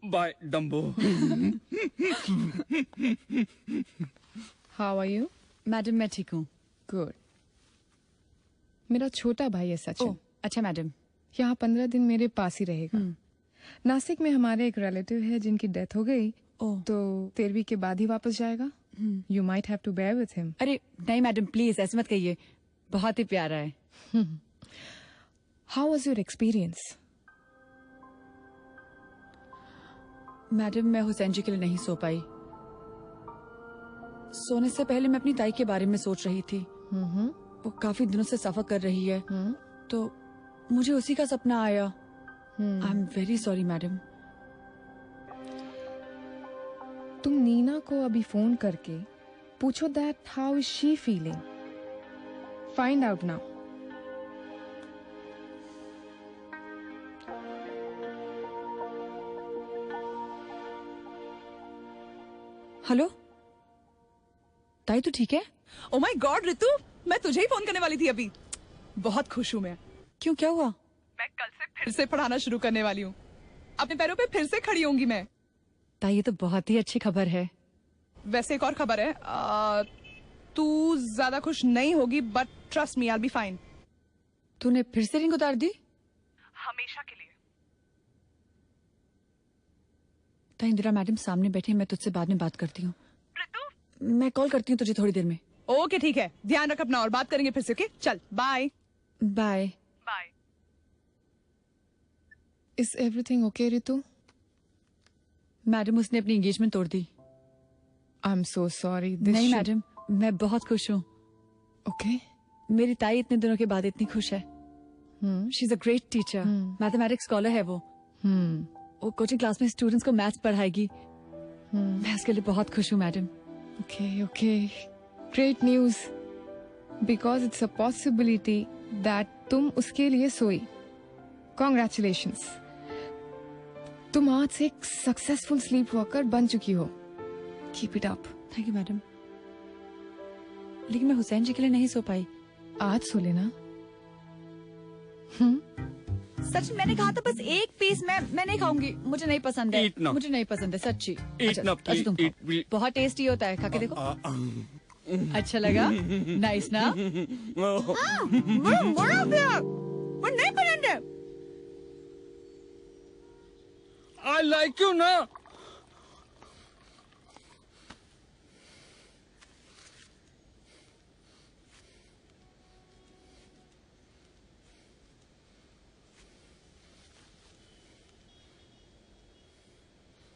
Bye Dumbo. How are you? Madam मैं ठीक हूँ। गुड। मेरा छोटा भाई है सचिन। अच्छा मैडम। यहाँ 15 दिन मेरे पास ही रहेगा। नासिक में हमारे एक रिलेटिव है जिनकी डेथ हो गई, तो 13वीं के बाद ही वापस जाएगा। You might have to bear with him. अरे नहीं मैडम प्लीज ऐसे मत कहिए, बहुत ही प्यारा है। How was your experience? Madam मैं हुसैन जी के लिए नहीं सो पाई। सोने से पहले मैं अपनी ताई के बारे में सोच रही थी। वो काफी दिनों से सफर कर रही है, तो मुझे उसी का सपना आया। I am very sorry madam. तुम नीना को अभी फोन करके पूछो that how is she feeling. Find out now. Hello ताई तू ठीक है? ओ माय गॉड रितु, मैं तुझे ही फोन करने वाली थी अभी। बहुत खुश हूँ मैं। क्यों क्या हुआ? मैं कल से फिर से पढ़ाना शुरू करने वाली हूँ। अपने पैरों पे फिर से खड़ी होंगी मैं। ताई ये तो बहुत ही अच्छी खबर है। वैसे एक और खबर है, तू ज्यादा खुश नहीं होगी but trust me I will be fine. तूने फिर से रिंग उतार दी? हमेशा के लिए। ताई इंदिरा मैडम सामने बैठी, मैं तुझसे बाद में बात करती हूँ। मैं कॉल करती हूँ तुझे थोड़ी देर में। ओके ठीक है, ध्यान रख अपना और बात करेंगे फिर से। ओके चल bye. Bye bye. Is everything okay Ritu? Madam उसने अपनी एंगेजमेंट तोड़ दी। I am so sorry. नहीं मैडम मैं बहुत खुश हूँ। ओके। मेरी ताई इतने दिनों के बाद इतनी खुश है। She is a great teacher, mathematics scholar है वो। वो कोचिंग क्लास में स्टूडेंट्स को मैथ्स पढ़ाएगी। मैं उसके लिए बहुत खुश हूँ madam. Okay okay, great news, because it's a possibility that तुम उसके लिए सोई। कॉन्ग्रेचुलेशंस, तुम आज से एक सक्सेसफुल स्लीप वर्कर बन चुकी हो। Keep it up. Thank you madam. लेकिन मैं हुसैन जी के लिए नहीं सो पाई। आज सो लेना। सच मैंने कहा था बस एक पीस मैं नहीं खाऊंगी, मुझे नहीं पसंद है। मुझे नहीं पसंद है सच्ची। अच्छा तुम खाओ, बहुत टेस्टी होता है, खा के देखो। अच्छा लगा? नाइस ना? नहीं पसंद है। I like you ना।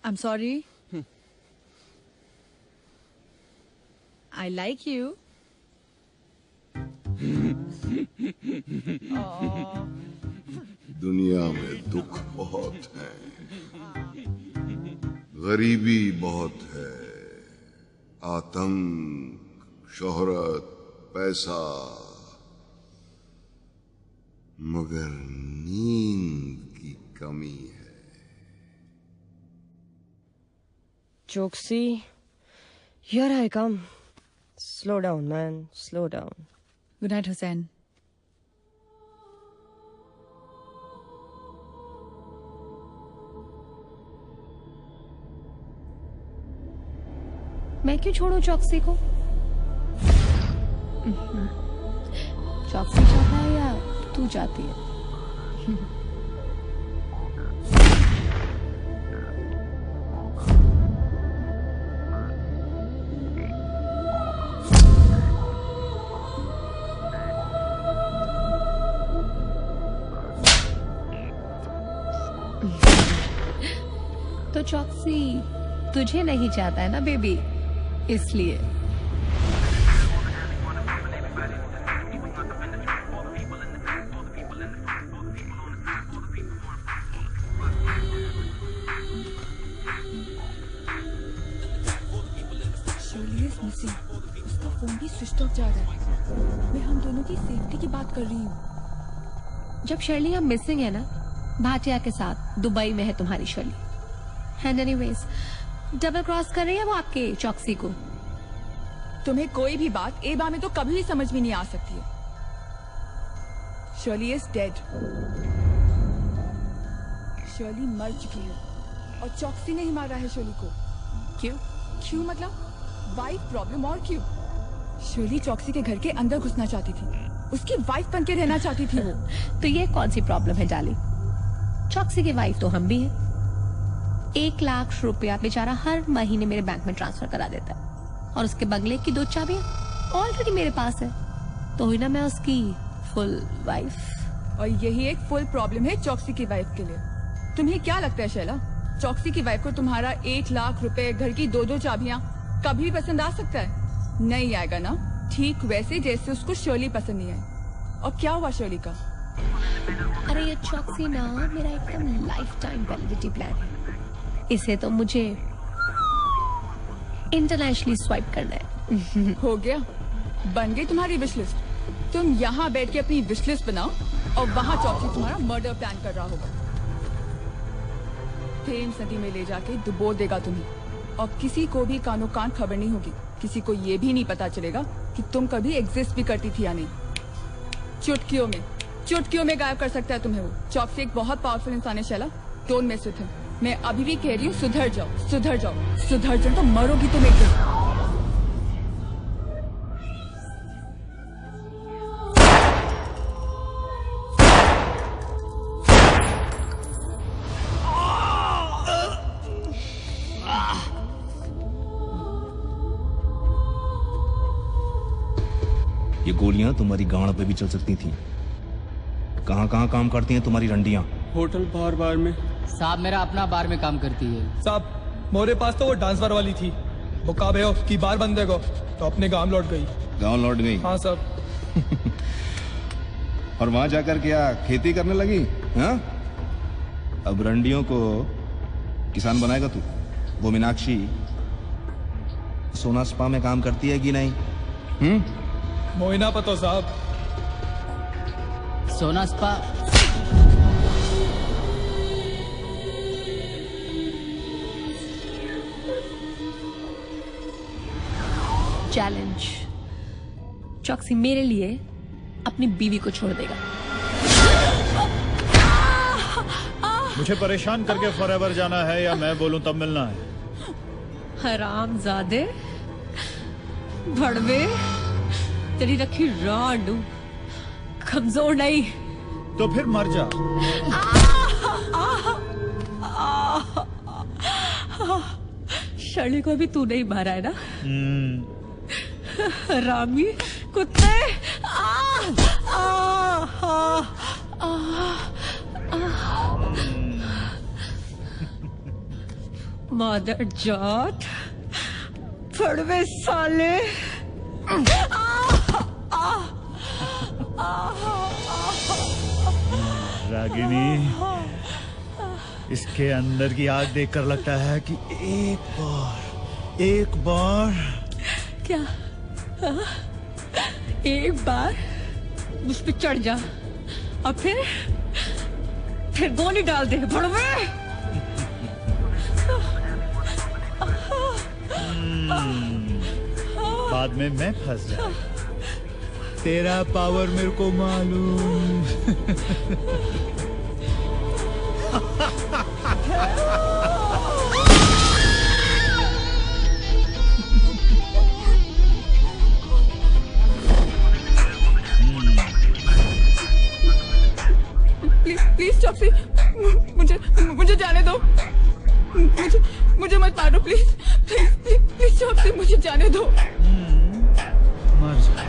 I'm sorry. I like you. दुनिया में दुख बहुत है, गरीबी बहुत है, आतंक, शोहरत, पैसा, मगर नींद की कमी है। Choksi, here I come. Slow down, man. Slow down. Good night, Hussain. मैं क्यों छोड़ूं चौकसी को? चौकसी चाहता है या तू चाहती है? तो चौकसी तुझे नहीं चाहता है ना बेबी, इसलिए। उसका फोन भी स्विच ऑफ जा रहा है। मैं हम दोनों की सेफ्टी की बात कर रही हूँ। जब शर्ली अब मिसिंग है ना, भाटिया के साथ दुबई में है तुम्हारी Shirley. And anyways double cross कर रही है वो आपके चौकसी को। तुम्हें कोई भी बात ए बार में तो कभी भी समझ में नहीं आ सकती है। Shirley is dead. शर्ली मर चुकी है और चौकसी ने ही मारा है शर्ली को। क्यों? क्यों मतलब वाइफ प्रॉब्लम। और क्यों? शर्ली चौकसी के घर के अंदर घुसना चाहती थी, उसकी वाइफ बन के रहना चाहती थी वो। तो ये कौन सी प्रॉब्लम है डाली? चौकसी की वाइफ तो हम भी हैं। 1 लाख रुपया बेचारा हर महीने मेरे बैंक में ट्रांसफर करा देता है और उसके बंगले की 2 चाबियां ऑलरेडी मेरे पास है। तो हुई ना मैं उसकी फुल वाइफ। और यही एक फुल प्रॉब्लम है चौकसी की वाइफ के लिए। तुम्हें क्या लगता है शैला, चौकसी की वाइफ को तुम्हारा 1 लाख रुपए, घर की 2-2 चाबियां कभी भी पसंद आ सकता है? नहीं आएगा ना। ठीक वैसे जैसे उसको शर्ली पसंद नहीं आई। और क्या हुआ शर्ली का? अरे ये चौकसी ना मेरा एकदम लाइफ टाइम वैलिडिटी प्लान है। इसे तो मुझे इंटरनेशनली स्वाइप करना है। हो गया, बन गई तुम्हारी विश लिस्ट। तुम यहाँ बैठ के अपनी विश लिस्ट बनाओ और वहाँ चौकसी तुम्हारा मर्डर प्लान कर रहा होगा। थेम्स नदी में ले जाके डुबो देगा तुम्हें और किसी को भी कानो कान खबर नहीं होगी। किसी को ये भी नहीं पता चलेगा कि तुम कभी एग्जिस्ट भी करती थी या नहीं। चुटकियों में गायब कर सकता है तुम्हें वो। चौकसी एक बहुत पावरफुल इंसान है Shaila, don't mess with him. मैं अभी भी कह रही हूँ सुधर जाओ, सुधर जाओ, सुधर जाओ तो मरोगी तुम एक दिन। ये गोलियां तुम्हारी गांड पे भी चल सकती थी। कहाँ कहाँ काम करती हैं तुम्हारी रंडियां? होटल बार में। साहब मेरा अपना बार में काम करती है। साहब मोरे पास तो वो डांस बार वाली थी, वो कहा भैया की बार बंद देखो तो अपने गांव लौट गई। गांव लौट गई? हाँ साहब। और वहां जाकर क्या खेती करने लगी? हाँ? अब रंडियों को किसान बनाएगा तू? वो मीनाक्षी सोना स्पा में काम करती है कि नहीं? मोइना पतो साहब। सोना स्पा चैलेंज। चौकसी मेरे लिए अपनी बीवी को छोड़ देगा। मुझे परेशान करके फॉरएवर जाना है या मैं बोलूं तब मिलना है? हरामजादे, भड़वे, तेरी रखी राड कमजोर नहीं। तो फिर मर जा। शर्ली को भी तू नहीं मारा है ना? रामी कुत्ते। मादर जात फड़वे साले। रागिनी, इसके अंदर की आग देखकर लगता है कि एक बार क्या? एक बार उस पे चढ़ जा और फिर गोली डाल दे भड़वे। बाद में मैं फंस जाऊं। तेरा पावर मेरे को मालूम। प्लीज चॉप्सी, मुझे जाने दो। मुझे मत मारो प्लीज। प्लीज चॉप्सी, मुझे जाने दो। मर जा।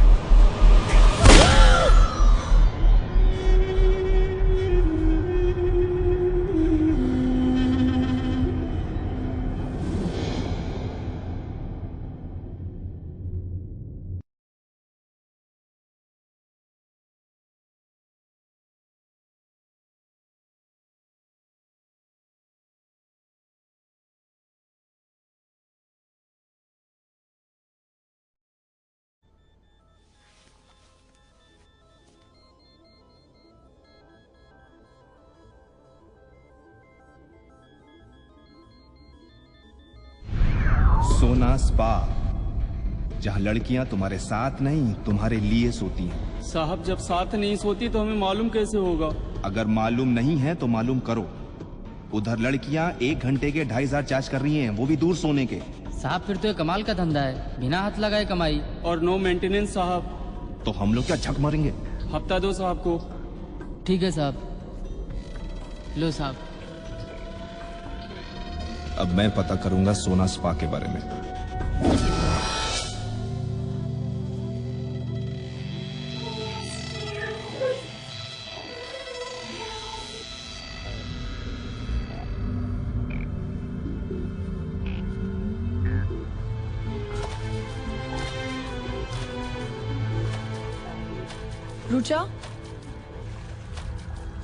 सोना स्पा, जहाँ लड़कियां तुम्हारे साथ नहीं तुम्हारे लिए सोती हैं। साहब जब साथ नहीं सोती तो हमें मालूम कैसे होगा? अगर मालूम नहीं है तो मालूम करो। उधर लड़कियां 1 घंटे के 2500 चार्ज कर रही हैं, वो भी दूर सोने के। साहब फिर तो ये कमाल का धंधा है, बिना हाथ लगाए कमाई। और नो मेंटेनेंस साहब। तो हम लोग क्या झक मारेंगे? हफ्ता दो साहब को। ठीक है साहब। लो साहब। अब मैं पता करूंगा सोना स्पा के बारे में।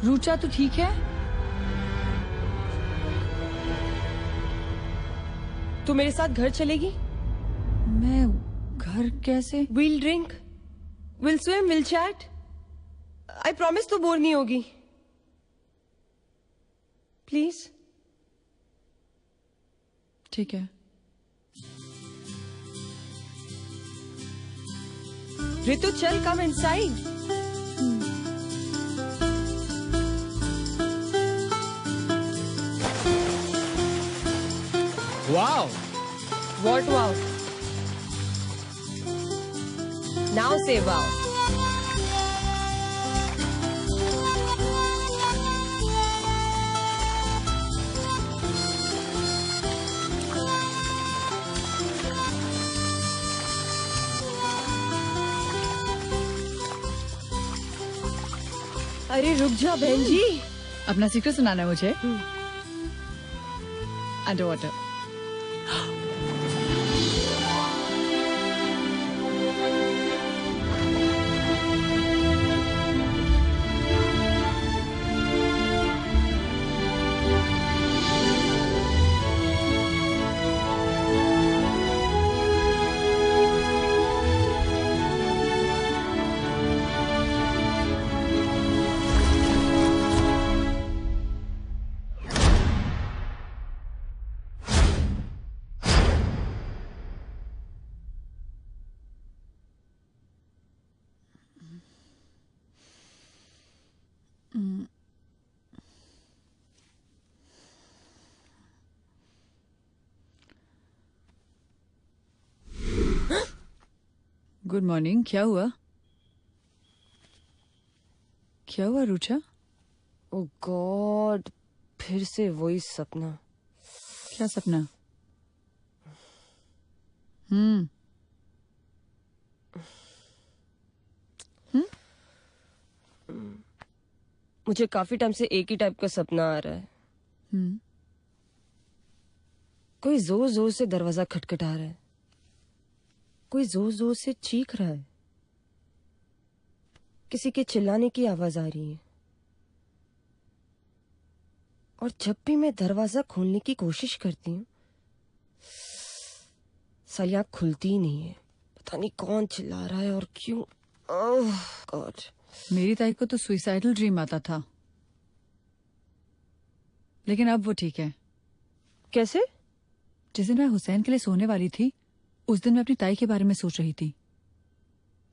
रुचा तो ठीक है? तू मेरे साथ घर चलेगी? मैं घर कैसे? We'll drink, we'll swim, we'll chat. I promise तू बोर नहीं होगी। Please. ठीक है। रितु चल, come inside. Wow. What wow? Now say wow. अरे रुक जा बहन जी। अपना सीक्रेट सुनाना है मुझे। Under water. Good morning. क्या हुआ? क्या हुआ रुचा? ओ गॉड, फिर से वही सपना। क्या सपना? मुझे काफी टाइम से एक ही टाइप का सपना आ रहा है। कोई जोर जोर से दरवाजा खटखटा रहा है, कोई जोर जोर से चीख रहा है, किसी के चिल्लाने की आवाज आ रही है। और जब भी मैं दरवाजा खोलने की कोशिश करती हूँ, साली आँख खुलती ही नहीं है। पता नहीं कौन चिल्ला रहा है और क्यों। ओह गॉड। मेरी ताई को तो सुइसाइडल ड्रीम आता था, लेकिन अब वो ठीक है। कैसे? जिस दिन मैं हुसैन के लिए सोने वाली थी, उस दिन मैं अपनी ताई के बारे में सोच रही थी।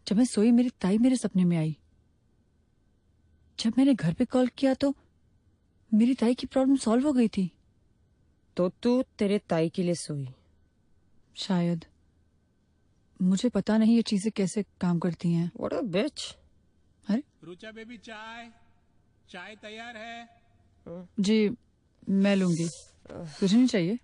जब मैं सोई, मेरी ताई मेरे सपने में आई। जब मैंने घर पे कॉल किया तो मेरी ताई की प्रॉब्लम सॉल्व हो गई थी। तो तू तेरे ताई के लिए सोई? शायद। मुझे पता नहीं ये चीजें कैसे काम करती हैं। What a bitch। अरे रुचा बेबी, चाय तैयार है? जी मैं लूंगी। तुझे नहीं चाहिए?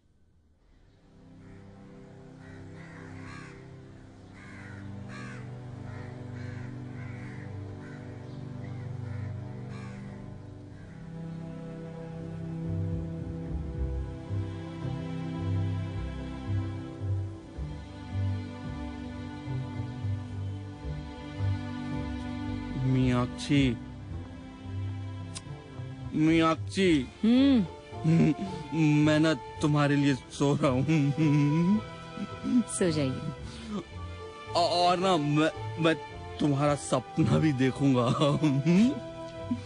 मीनाक्षी, मैं ना तुम्हारे लिए सो रहा हूँ। सो जाइए। और ना मैं तुम्हारा सपना भी देखूंगा।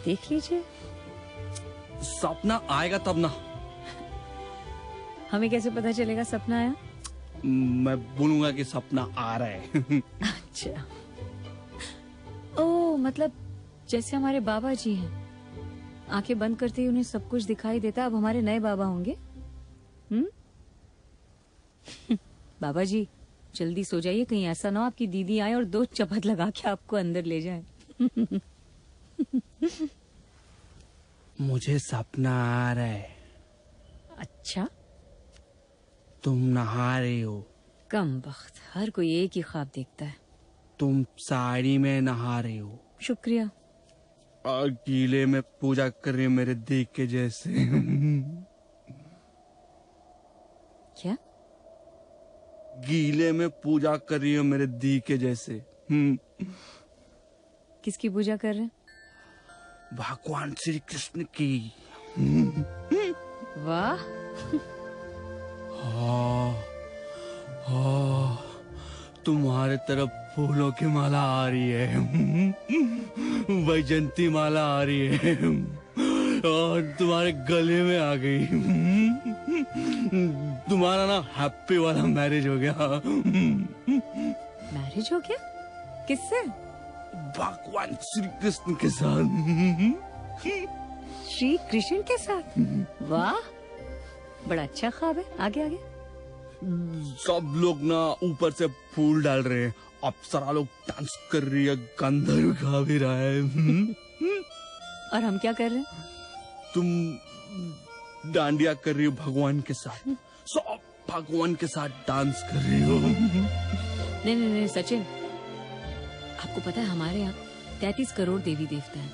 देख लीजिए। सपना आएगा तब ना। हमें कैसे पता चलेगा सपना आया? मैं बोलूंगा कि सपना आ रहा है। अच्छा। ओह, मतलब जैसे हमारे बाबा जी हैं, आंखें बंद करते ही उन्हें सब कुछ दिखाई देता। अब हमारे नए बाबा होंगे। बाबा जी जल्दी सो जाइए, कहीं ऐसा ना हो आपकी दीदी आए और 2 चपत लगा के आपको अंदर ले जाए। मुझे सपना आ रहा है। अच्छा, तुम नहा रही हो। कम वक्त, हर कोई एक ही ख्वाब देखता है। तुम साड़ी में नहा रही हो। शुक्रिया। और गीले में पूजा कर रही हो मेरे देख के जैसे। क्या? गीले में पूजा कर रही हो मेरे दी के जैसे। किसकी पूजा कर रहे हैं? भगवान श्री कृष्ण की। वाह। तुम्हारे तरफ फूलों की माला आ रही है, वैजंती माला आ रही है और तुम्हारे गले में आ गई। तुम्हारा ना हैप्पी वाला मैरिज हो गया। मैरिज हो गया? किससे? भगवान श्री कृष्ण के साथ। श्री कृष्ण के साथ? वाह, बड़ा अच्छा ख्वाब है। आगे आगे। सब लोग ना ऊपर से फूल डाल रहे हैं, अप्सरा लोग डांस कर रही है, गंधर्व गा भी रहा है। और हम क्या कर रहे हैं? तुम डांडिया कर रही हो भगवान के साथ। सब भगवान के साथ डांस कर रही हो। नहीं नहीं नहीं सचिन, आपको पता है हमारे यहाँ 33 करोड़ देवी देवता हैं।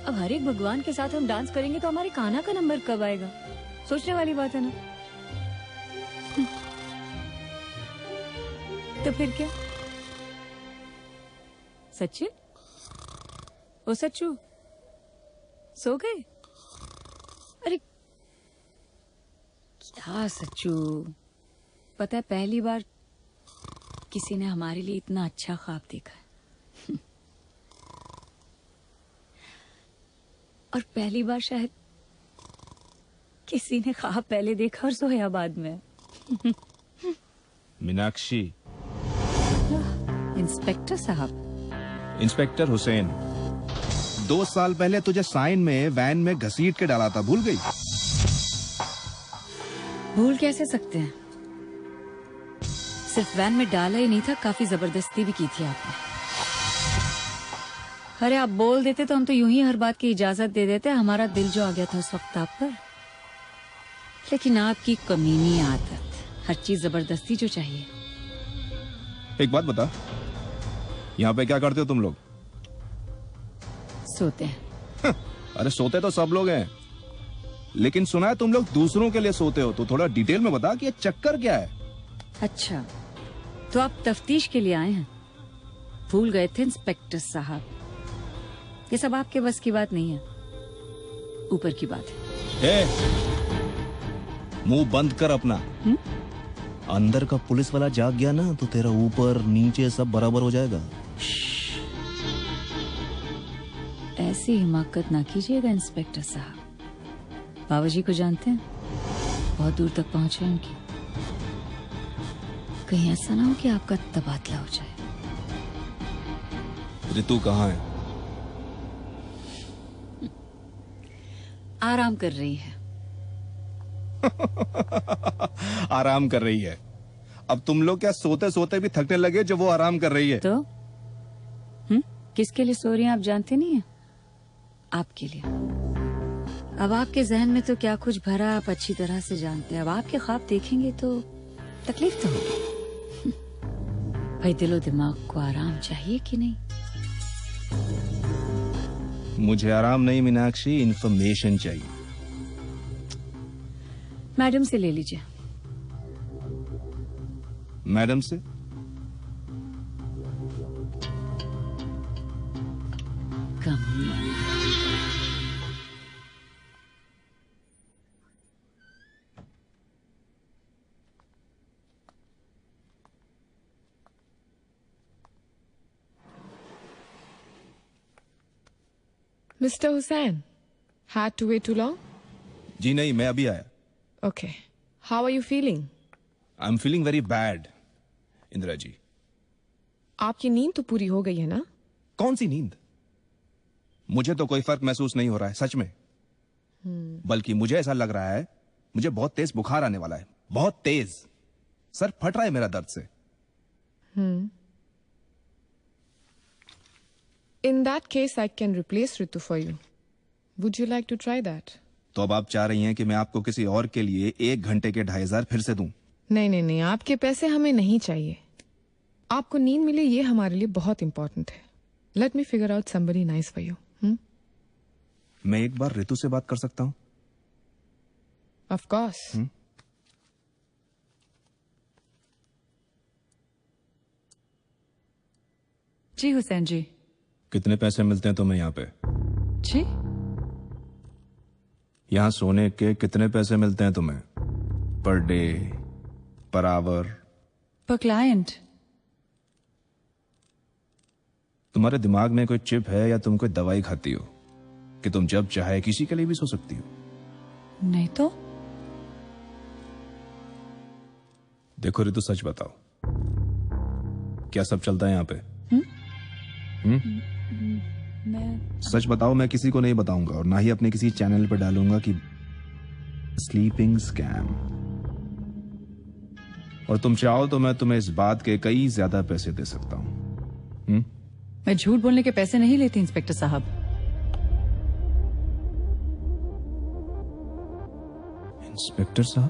अब हर एक भगवान के साथ हम डांस करेंगे तो हमारे कान्हा का नंबर कब आएगा? सोचने वाली बात है ना। तो फिर क्या? सचिन, ओ सच्चू, सो गए? अरे क्या सच्चू, पता है पहली बार किसी ने हमारे लिए इतना अच्छा ख्वाब देखा है। और पहली बार शायद किसी ने ख्वाब पहले देखा और सोया बाद में। मीनाक्षी। इंस्पेक्टर साहब। इंस्पेक्टर हुसैन, 2 साल पहले तुझे साइन में वैन में घसीट के डाला था, भूल गई? भूल कैसे सकते हैं? सिर्फ वैन में डाला ही नहीं था, काफी जबरदस्ती भी की थी आपने। अरे आप बोल देते तो हम तो यूं ही हर बात की इजाजत दे देते। हमारा दिल जो आ गया था उस वक्त आप पर। लेकिन आपकी कमीनी आदत, हर चीज जबरदस्ती जो चाहिए। एक बात बता, यहाँ पे क्या करते हो तुम लोग? सोते हैं। अरे सोते तो सब लोग हैं, लेकिन सुना है तुम लोग दूसरों के लिए सोते हो, तो थोड़ा डिटेल में बता कि ये चक्कर क्या है। अच्छा, तो आप तफ्तीश के लिए आए हैं? भूल गए थे इंस्पेक्टर साहब, ये सब आपके बस की बात नहीं है, ऊपर की बात है। मुंह बंद कर अपना। अंदर का पुलिस वाला जाग गया ना तो तेरा ऊपर नीचे सब बराबर हो जाएगा। ऐसी हिमाकत ना कीजिएगा इंस्पेक्टर साहब, बाबा जी को जानते हैं, बहुत दूर तक पहुंचे उनकी, कहीं ऐसा ना हो कि आपका तबादला हो जाए। ऋतु कहाँ है? आराम कर रही है। आराम कर रही है? अब तुम लोग क्या सोते सोते भी थकने लगे जो वो आराम कर रही है? तो किसके लिए सो रही हैं आप जानते नहीं है? आपके लिए। अब आपके जहन में तो क्या कुछ भरा आप अच्छी तरह से जानते हैं। अब आपके ख्वाब देखेंगे तो तकलीफ तो होगी। भाई दिलो दिमाग को आराम चाहिए कि नहीं? मुझे आराम नहीं मीनाक्षी, इंफॉर्मेशन चाहिए। मैडम से ले लीजिए। मैडम से? कमी। Mr. Hussain, had to wait too long? जी नहीं, मैं अभी आया। Okay. How are you feeling? I'm feeling very bad, Indira ji. आपकी नींद तो पूरी हो गई है ना? कौन सी नींद? मुझे तो कोई फर्क महसूस नहीं हो रहा है सच में। बल्कि मुझे ऐसा लग रहा है मुझे बहुत तेज बुखार आने वाला है, बहुत तेज। सर फट रहा है मेरा दर्द से। In that case, I can replace Ritu for you. Would you like to try that? तो अब आप चाह रही हैं कि मैं आपको किसी और के लिए 1 घंटे के 2,500 फिर से दूं? नहीं नहीं नहीं, आपके पैसे हमें नहीं चाहिए। आपको नींद मिले ये हमारे लिए बहुत इंपॉर्टेंट है। Let me figure out somebody nice for you. मैं एक बार ऋतु से बात कर सकता हूं? Of course. जी हुसैन जी। कितने पैसे मिलते हैं तुम्हें यहाँ पे? जी? यहाँ सोने के कितने पैसे मिलते हैं तुम्हें? Per day, per hour? पर क्लाइंट। तुम्हारे दिमाग में कोई चिप है या तुम कोई दवाई खाती हो कि तुम जब चाहे किसी के लिए भी सो सकती हो? नहीं तो? देखो ऋतु, सच बताओ, क्या सब चलता है यहाँ पे? मैं सच बताओ, मैं किसी को नहीं बताऊंगा और ना ही अपने किसी चैनल पर डालूंगा कि स्लीपिंग स्कैम। और तुम चाहो तो मैं तुम्हें इस बात के कई ज्यादा पैसे दे सकता हूं। मैं झूठ बोलने के पैसे नहीं लेती इंस्पेक्टर साहब। इंस्पेक्टर साहब?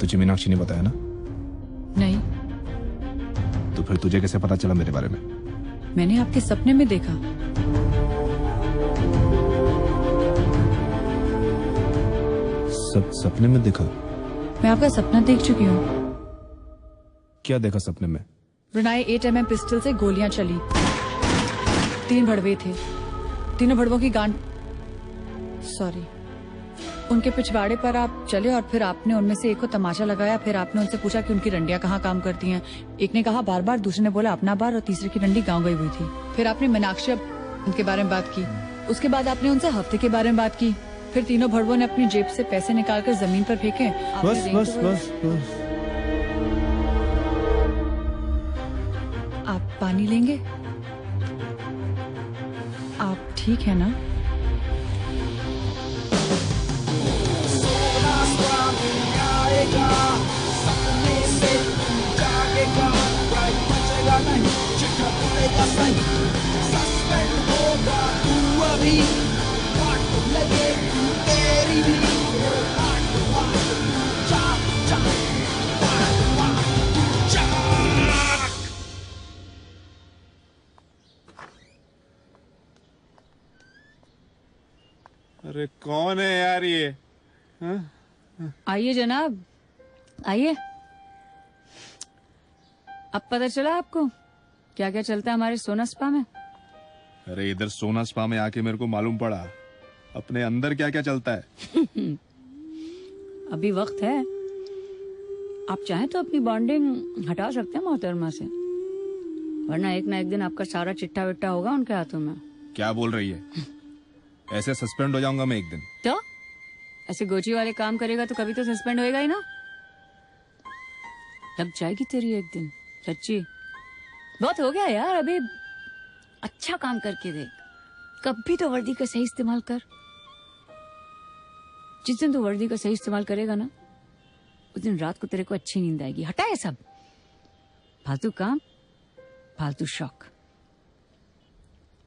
तुझे मीनाक्षी ने बताया ना? नहीं। तो फिर तुझे कैसे पता चला मेरे बारे में? मैंने आपके सपने में देखा। सपने में देखा? मैं आपका सपना देख चुकी हूँ। क्या देखा सपने में? ब्रुनाई 8mm पिस्टल से गोलियां चली। 3 भड़वे थे, तीनों भड़वों की गांड, सॉरी, उनके पिछवाड़े पर आप चले और फिर आपने उनमें से एक को तमाचा लगाया। फिर आपने उनसे पूछा कि उनकी रंडियां कहाँ काम करती हैं। एक ने कहा बार बार, दूसरे ने बोला अपना बार और तीसरे की रंडी गांव गई हुई थी। फिर आपने मीनाक्षी उनके बारे में बात की। उसके बाद आपने उनसे हफ्ते के बारे में बात की। फिर तीनों भड़वों ने अपनी जेब से पैसे निकालकर जमीन पर फेंके। बस बस बस बस। आप पानी लेंगे? आप ठीक है ना? अरे कौन है यार ये? आइए जनाब, आइए। अब पता चला आपको क्या क्या चलता है हमारे सोना स्पा में? अरे इधर सोना स्पा में आके मेरे को मालूम पड़ा अपने अंदर क्या क्या चलता है। अभी वक्त है, आप चाहें तो अपनी बॉन्डिंग हटा सकते हैं मोहतरमा से, वरना एक ना एक दिन आपका सारा चिट्ठा विट्ठा होगा उनके हाथों में। क्या बोल रही है? ऐसे सस्पेंड हो जाऊंगा मैं एक दिन। तो ऐसे गोची वाले काम करेगा तो कभी तो सस्पेंड होएगा ही ना। लग जाएगी तेरी एक दिन, सच्ची। बहुत हो गया यार, अभी अच्छा काम करके देख। कभी तो वर्दी का सही इस्तेमाल कर। जिस दिन तो वर्दी का सही इस्तेमाल करेगा ना, उस दिन रात को तेरे को अच्छी नींद आएगी। हटा ये सब फालतू काम, फालतू शौक।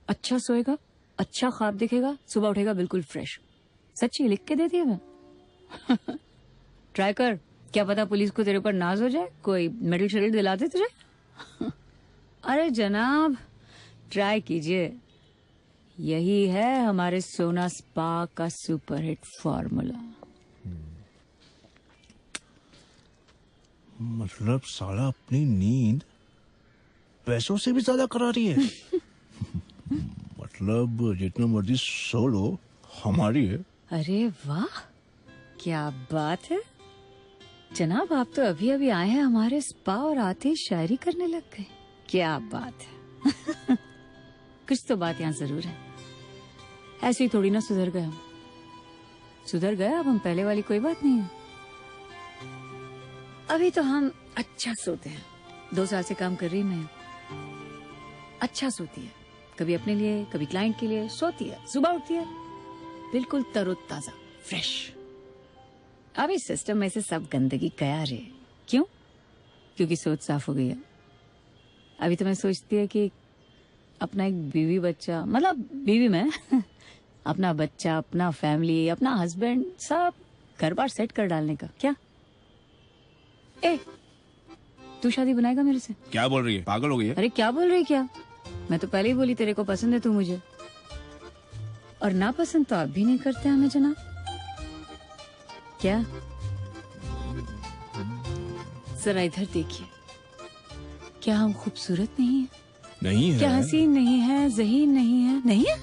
अच्छा सोएगा, अच्छा ख्वाब दिखेगा, सुबह उठेगा बिल्कुल फ्रेश। सच्ची लिख के दे दिया मैं। ट्राई कर, क्या पता पुलिस को तेरे ऊपर नाज हो जाए, कोई मेडल शेडल दिला दे तुझे। अरे जनाब ट्राई कीजिए, यही है हमारे सोना स्पा का सुपरहिट फॉर्मूला। मतलब साला अपनी नींद पैसों से भी ज्यादा करा रही है। मतलब जितना मर्जी सो लो, हमारी है। अरे वाह, क्या बात है जनाब। आप तो अभी अभी आए हैं हमारे स्पा और आते ही शायरी करने लग गए। क्या बात है। कुछ तो बात यहाँ जरूर है। ऐसे ही थोड़ी ना सुधर गए हम। सुधर गए, अब हम पहले वाली कोई बात नहीं है। अभी तो हम अच्छा सोते हैं। 2 साल से काम कर रही मैं। अच्छा सोती है, कभी अपने लिए कभी क्लाइंट के लिए। सोती है, सुबह उठती है बिल्कुल तरोताजा फ्रेश। अब इस सिस्टम में से सब गंदगी गया रे। क्यों? क्योंकि सोच साफ हो गई है। अभी तो मैं सोचती है कि अपना एक बीवी बच्चा, मतलब बीवी में अपना बच्चा, अपना फैमिली, अपना हस्बैंड, सब घर बार सेट कर डालने का। क्या ए, तू शादी बनाएगा मेरे से? क्या बोल रही है? पागल हो गई है? अरे क्या बोल रही है क्या? मैं तो पहले ही बोली तेरे को पसंद है तू मुझे, और ना पसंद तो आप भी नहीं करते हमें जनाब। क्या? जरा इधर देखिए, क्या हम खूबसूरत नहीं है? नहीं है। क्या हसीन नहीं है, ज़हीन नहीं है? नहीं है?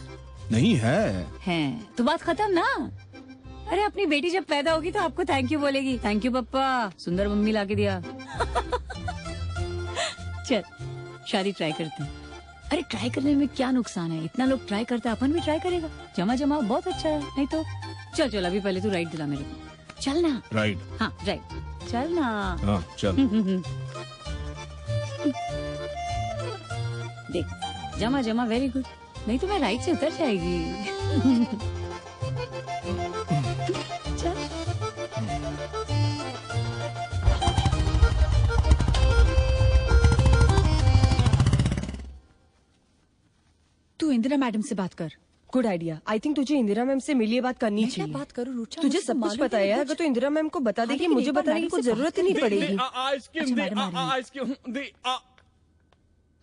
नहीं है। हैं तो बात खत्म ना। अरे अपनी बेटी जब पैदा होगी तो आपको थैंक यू बोलेगी। थैंक यू पप्पा, सुंदर मम्मी लाके दिया। चल शादी ट्राई करते हैं। अरे ट्राई करने में क्या नुकसान है? इतना लोग ट्राई करते हैं, अपन भी ट्राई करेगा। जमा जमा बहुत अच्छा है। नहीं तो चल चल, अभी पहले तू राइट दिला मेरे को। चल ना। राइट? हाँ राइट, चल ना। हाँ चल। देख जमा जमा, वेरी गुड। नहीं तो मैं राइट से उतर जाएगी। चल। तू इंदिरा मैडम से बात कर। Good idea. आई थिंक तुझे इंदिरा मैम से मिलिए बात करनी चाहिए। क्या बात करूं रुचा? तुझे सब कुछ पता है यार। अगर तो इंदिरा मैम को बता देगी, मुझे बताने की कोई जरूरत ही नहीं पड़ेगी।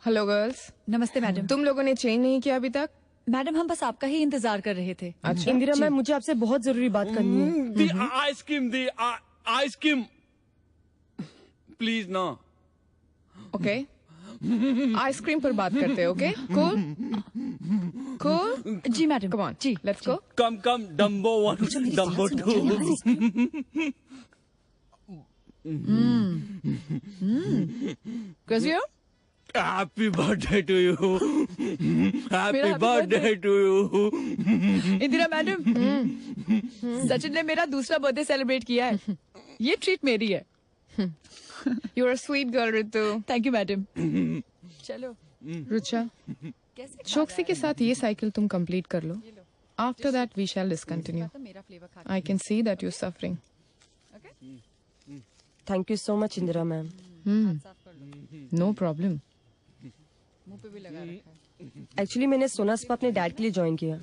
Hello girls. नमस्ते मैडम। तुम लोगों ने चेंज नहीं किया अभी तक? मैडम हम बस आपका ही इंतजार कर रहे थे। अच्छा। इंदिरा मैम, मुझे आपसे बहुत जरूरी बात करनी है। आइसक्रीम प्लीज ना। ओके, आइसक्रीम पर बात करते हैं। Okay cool cool. जी मैडम। कम ऑन जी, let's go. Come dumbo 1 dumbo 2। कैसे हो? Happy birthday to you. Happy birthday to you. Indira madam, Sachin ने मेरा दूसरा बर्थडे सेलिब्रेट किया है। ये ट्रीट मेरी है। You are sweet girl Ritu. Thank you madam. चलो रुचा, चौकसी के साथ ये साइकिल तुम कंप्लीट कर लो। After that we shall discontinue. I can see that you suffering. Thank you so much Indira ma'am. No problem. Actually मैंने सोना स्पा अपने डैड के लिए ज्वाइन किया।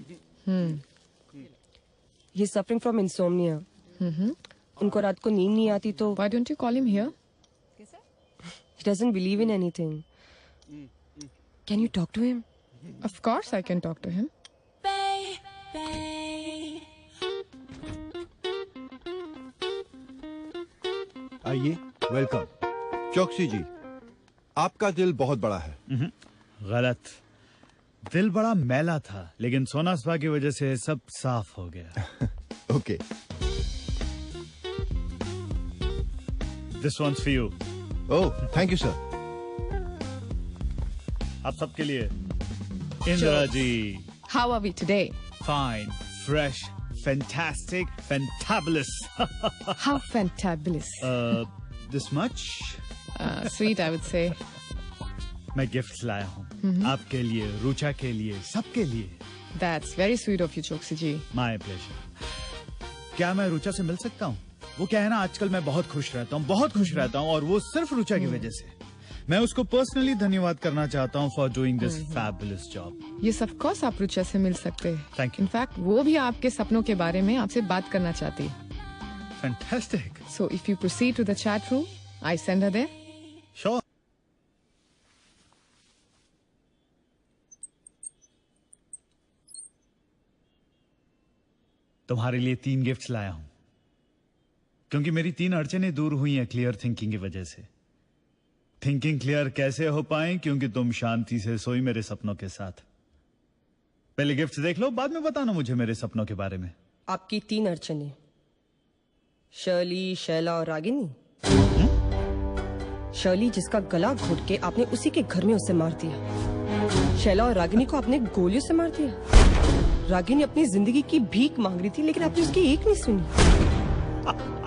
He is suffering from insomnia. उनको रात को नींद नहीं आती तो। Why don't you call him here? He doesn't believe in anything. Can you talk to him? Of course I can talk to him. आइए, वेलकम। चौकसी जी, आपका दिल बहुत बड़ा है। गलत। दिल बड़ा मैला था, लेकिन सोना स्पा की वजह से सब साफ हो गया। Okay. This ones for you. Oh, thank you sir. आप सबके लिए। Indira ji. How are we today? Fine, fresh, fantastic, fantabulous. How fantabulous? This much? Sweet, I would say. मैं गिफ्ट्स लाया हूँ आपके लिए, रुचा के लिए, सबके लिए। That's very sweet of you, Choksi ji. My pleasure. क्या मैं रुचा से मिल सकता हूँ? वो क्या है ना, आजकल मैं बहुत खुश रहता हूँ, बहुत खुश रहता हूँ, और वो सिर्फ रुचा की वजह से। मैं उसको पर्सनली धन्यवाद करना चाहता हूँ for doing this fabulous job. Yes, of course आप रुचा से मिल सकते हैं। Thank you. In fact, वो भी आपके सपनों के बारे में आपसे बात करना चाहती है। Fantastic. So if you proceed to the chat room, I send her there. Sure. तुम्हारे लिए 3 गिफ्ट्स लाया हूं, क्योंकि मेरी 3 अड़चनें दूर हुई हैं क्लियर थिंकिंग की वजह से। थिंकिंग क्लियर कैसे हो पाए? क्योंकि तुम शांति से सोई मेरे सपनों के साथ। पहले गिफ्ट्स देख लो, बाद में बताना मुझे मेरे सपनों के बारे में। आपकी 3 अड़चनें, शर्ली, शैला और रागिनी। शर्ली जिसका गला घोट के आपने उसी के घर में उसे मार दिया। शैला और रागिनी को आपने गोलियों से मार दिया। रागिनी अपनी जिंदगी की भीख मांग रही थी, लेकिन आपने उसकी एक नहीं सुनी।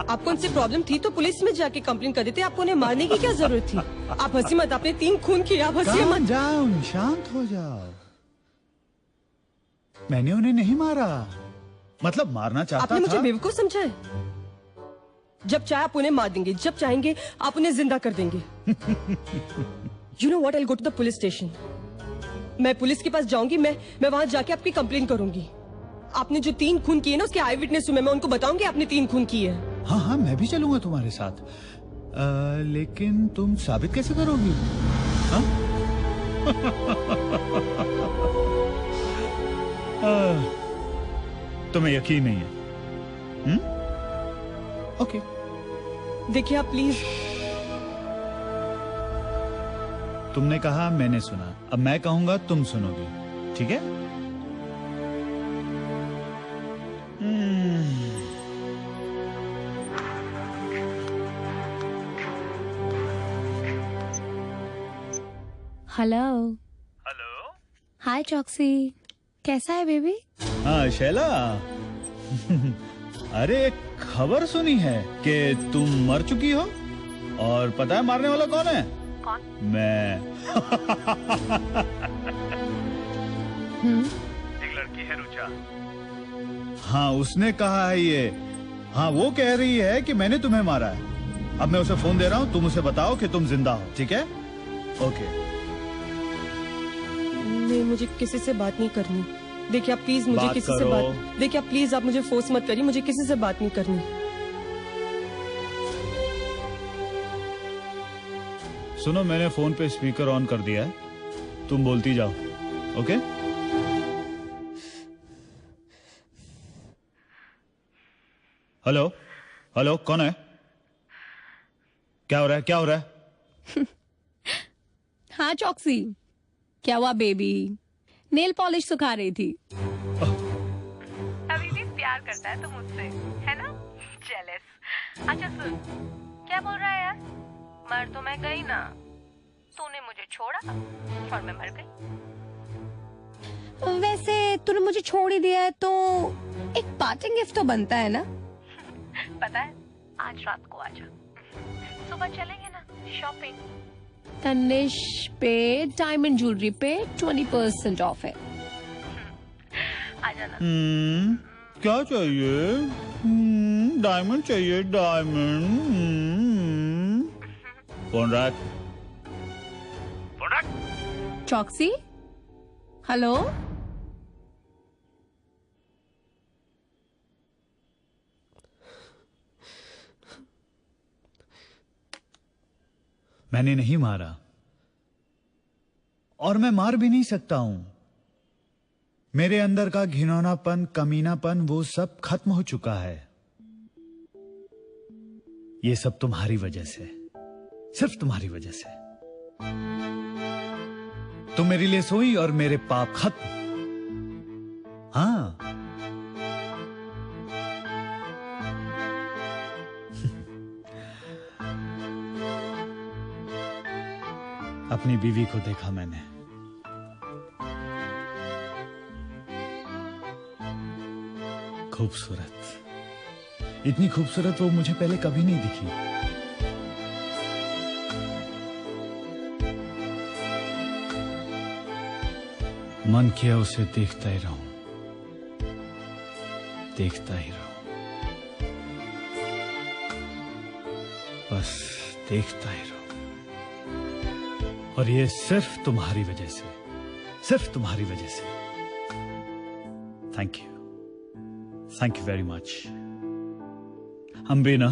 आपको उनसे प्रॉब्लम थी तो पुलिस में जाके कंप्लेन कर देते। आपको उन्हें मारने की क्या जरूरत थी? आप हंसी मत, आपने 3 खून किए। आप हंसी मत। जाओ, शांत हो जाओ। मैंने उन्हें नहीं मारा, मतलब मारना चाहता था। आपने मुझे बेवकूफ समझा है? जब चाहे आप उन्हें मार देंगे, जब चाहेंगे आप उन्हें जिंदा कर देंगे। You know what? I'll go to the police station. मैं पुलिस के पास जाऊंगी। मैं वहां जाके आपकी कंप्लेन करूंगी। आपने जो 3 खून किए ना, उसके आई विटनेस हूं मैं उनको बताऊंगी आपने 3 खून किए। हाँ हाँ, मैं भी चलूंगा तुम्हारे साथ। लेकिन तुम साबित कैसे करोगी? हाँ? तुम्हें यकीन नहीं है? ओके। देखिए आप प्लीज। तुमने कहा, मैंने सुना, अब मैं कहूंगा तुम सुनोगी, ठीक है? हेलो। हेलो। हाय चॉक्सी, कैसा है बेबी? हाँ शैला। अरे एक खबर सुनी है कि तुम मर चुकी हो, और पता है मारने वाला कौन है? कौन? मैं। एक लड़की है रुचा। हाँ उसने कहा है ये। हाँ वो कह रही है कि मैंने तुम्हें मारा है। अब मैं उसे फोन दे रहा हूँ, तुम उसे बताओ कि तुम जिंदा हो, ठीक है? ओके। नहीं, मुझे किसी से बात नहीं करनी। देखिए आप प्लीज मुझे किसी से बात, देखिए आप प्लीज, आप मुझे फोर्स मत करिए, मुझे किसी से बात नहीं करनी। सुनो, मैंने फोन पे स्पीकर ऑन कर दिया है, तुम बोलती जाओ, ओके? हेलो हेलो, कौन है? क्या हो रहा है? क्या हो रहा है? हाँ चॉक्सी, क्या हुआ बेबी? नेल पॉलिश सुखा रही थी। अभी भी प्यार करता है तो मुझसे, है ना? जेलस। अच्छा सुन, क्या बोल रहा है यार? मर तो मैं गई ना, तूने मुझे छोड़ा और मैं मर गई। वैसे तूने मुझे छोड़ ही दिया है तो एक पार्टिंग गिफ्ट तो बनता है ना? पता है, आज रात को आजा, सुबह चलेंगे ना शॉपिंग। तनिष पे डायमंड ज्वेलरी पे 20% ऑफ है। आ जाना। क्या चाहिए? डायमंड चाहिए, डायमंड। फोन रख। चॉक्सी, हेलो। मैंने नहीं मारा, और मैं मार भी नहीं सकता हूं। मेरे अंदर का घिनौनापन, कमीनापन, वो सब खत्म हो चुका है। ये सब तुम्हारी वजह से, सिर्फ तुम्हारी वजह से। तुम मेरे लिए सोई और मेरे पाप खत्म। हाँ, अपनी बीवी को देखा मैंने, खूबसूरत, इतनी खूबसूरत वो मुझे पहले कभी नहीं दिखी। मन किया उसे देखता ही रहूं, देखता ही रहूं, बस देखता ही रहूं। और ये सिर्फ तुम्हारी वजह से, सिर्फ तुम्हारी वजह से। Thank you very much. हम भी ना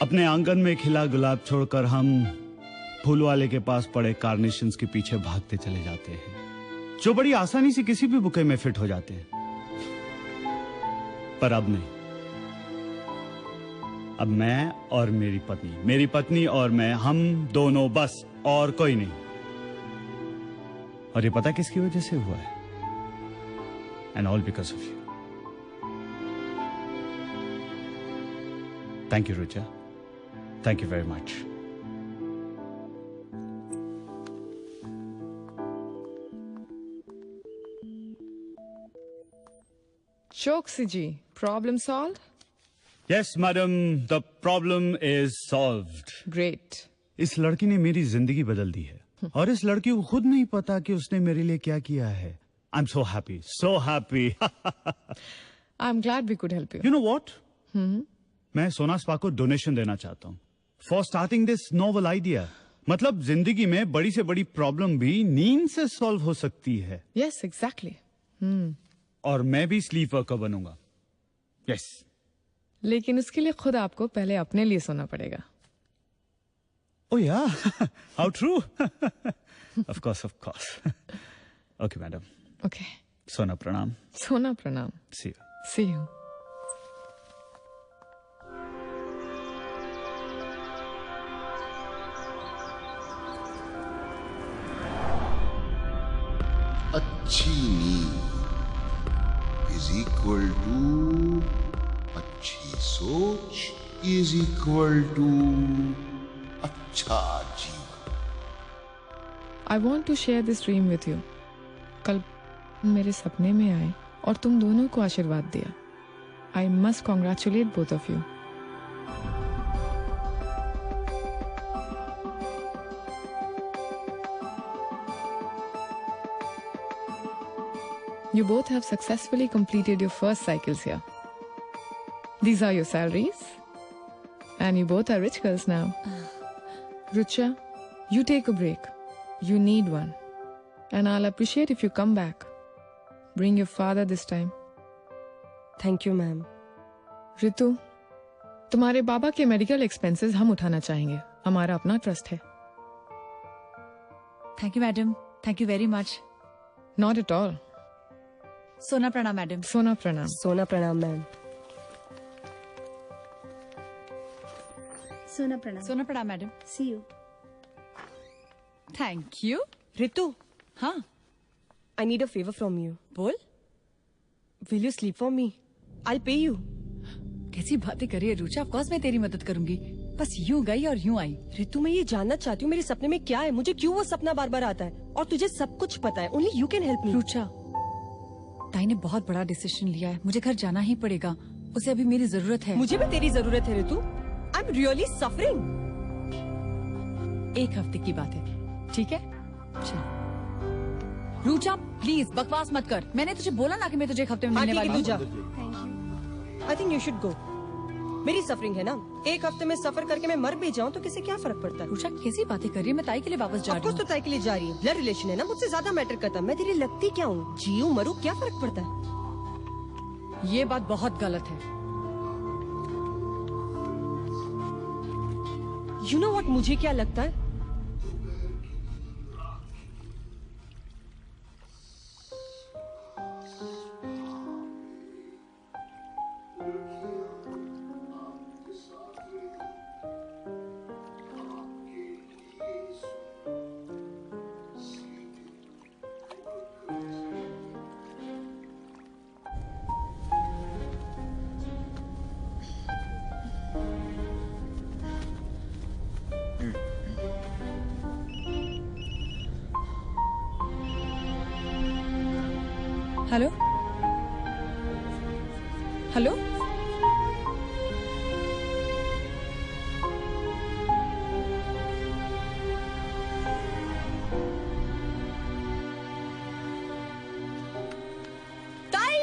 अपने आंगन में खिला गुलाब छोड़कर हम फूल वाले के पास पड़े कार्नेशंस के पीछे भागते चले जाते हैं, जो बड़ी आसानी से किसी भी बुके में फिट हो जाते हैं। पर अब नहीं, अब मैं और मेरी पत्नी और मैं, हम दोनों बस, और कोई नहीं। और ये पता किसकी वजह से हुआ है? And all because of you. Thank you, Rucha. Thank you very much. Choksi ji, problem solved? Yes, madam, the problem is solved. Great. इस लड़की ने मेरी जिंदगी बदल दी है और इस लड़की को खुद नहीं पता कि उसने मेरे लिए क्या किया है। I'm so happy, so happy. I'm glad we could help you. You know what? मैं सोना स्पा को डोनेशन देना चाहता हूँ for starting this novel idea. मतलब जिंदगी में बड़ी से बड़ी प्रॉब्लम भी नींद से सॉल्व हो सकती है। Yes, exactly. और मैं भी स्लीप वर्कर बनूंगा। Yes. लेकिन उसके लिए खुद आपको पहले अपने लिए सोना पड़ेगा। Oh yeah, how true. Of course. Okay, madam. Okay. सोना प्रणाम। सोना प्रणाम। See you. See you. अच्छी नींद is equal to अच्छी सोच is equal to अच्छा जीवन। I want to share this dream with you. कल मेरे सपने में आए और तुम दोनों को आशीर्वाद दिया। I must congratulate both of you. You both have successfully completed your first cycles here. These are your salaries. And you both are rich girls now. Rucha, you take a break. You need one. And I'll appreciate if you come back. Bring your father this time. Thank you, ma'am. Ritu, तुम्हारे बाबा के medical expenses हम उठाना चाहेंगे। हमारा अपना trust है। Thank you madam, thank you very much. Not at all. सोना प्रणाम मैडम। सोना प्रणाम। सोना प्रणाम मैम। सोना प्रणाम madam. See you. Thank you. Ritu, हाँ, I need a favor from you. बोल। Will you sleep for me? I'll pay you. कैसी बातें करी है रुचा, ऑफ कोर्स मैं तेरी मदद करूंगी। बस यूं गई और यूं आई। रितु, मैं ये जानना चाहती हूँ मेरे सपने में क्या है, मुझे क्यों वो सपना बार बार आता है, और तुझे सब कुछ पता है। Only you can help me. Rucha, ताई ने बहुत बड़ा डिसीजन लिया है, मुझे घर जाना ही पड़ेगा। उसे अभी मेरी जरूरत है। मुझे भी तेरी जरूरत है रितु। I'm really suffering. एक हफ्ते की बात है, ठीक है? चल। रुचा प्लीज बकवास मत कर, मैंने तुझे बोला ना कि मैं तुझे एक हफ्ते में मिलने वाली हूँ। I think you should go. मेरी सफरिंग है ना, एक हफ्ते में सफर करके मैं मर भी जाऊँ तो किसे क्या फर्क पड़ता है? रुचा कैसी बातें कर रही है, मैं ताई के लिए वापस जा रही हूँ। तो ताई के लिए जा रही है, ब्लड रिलेशन है ना, मुझसे ज्यादा मैटर करता है। मैं तेरी लगती क्या हूँ? जीऊं मरूं क्या फर्क पड़ता है? ये बात बहुत गलत है। You know what मुझे क्या लगता है? हेलो हेलो ताई,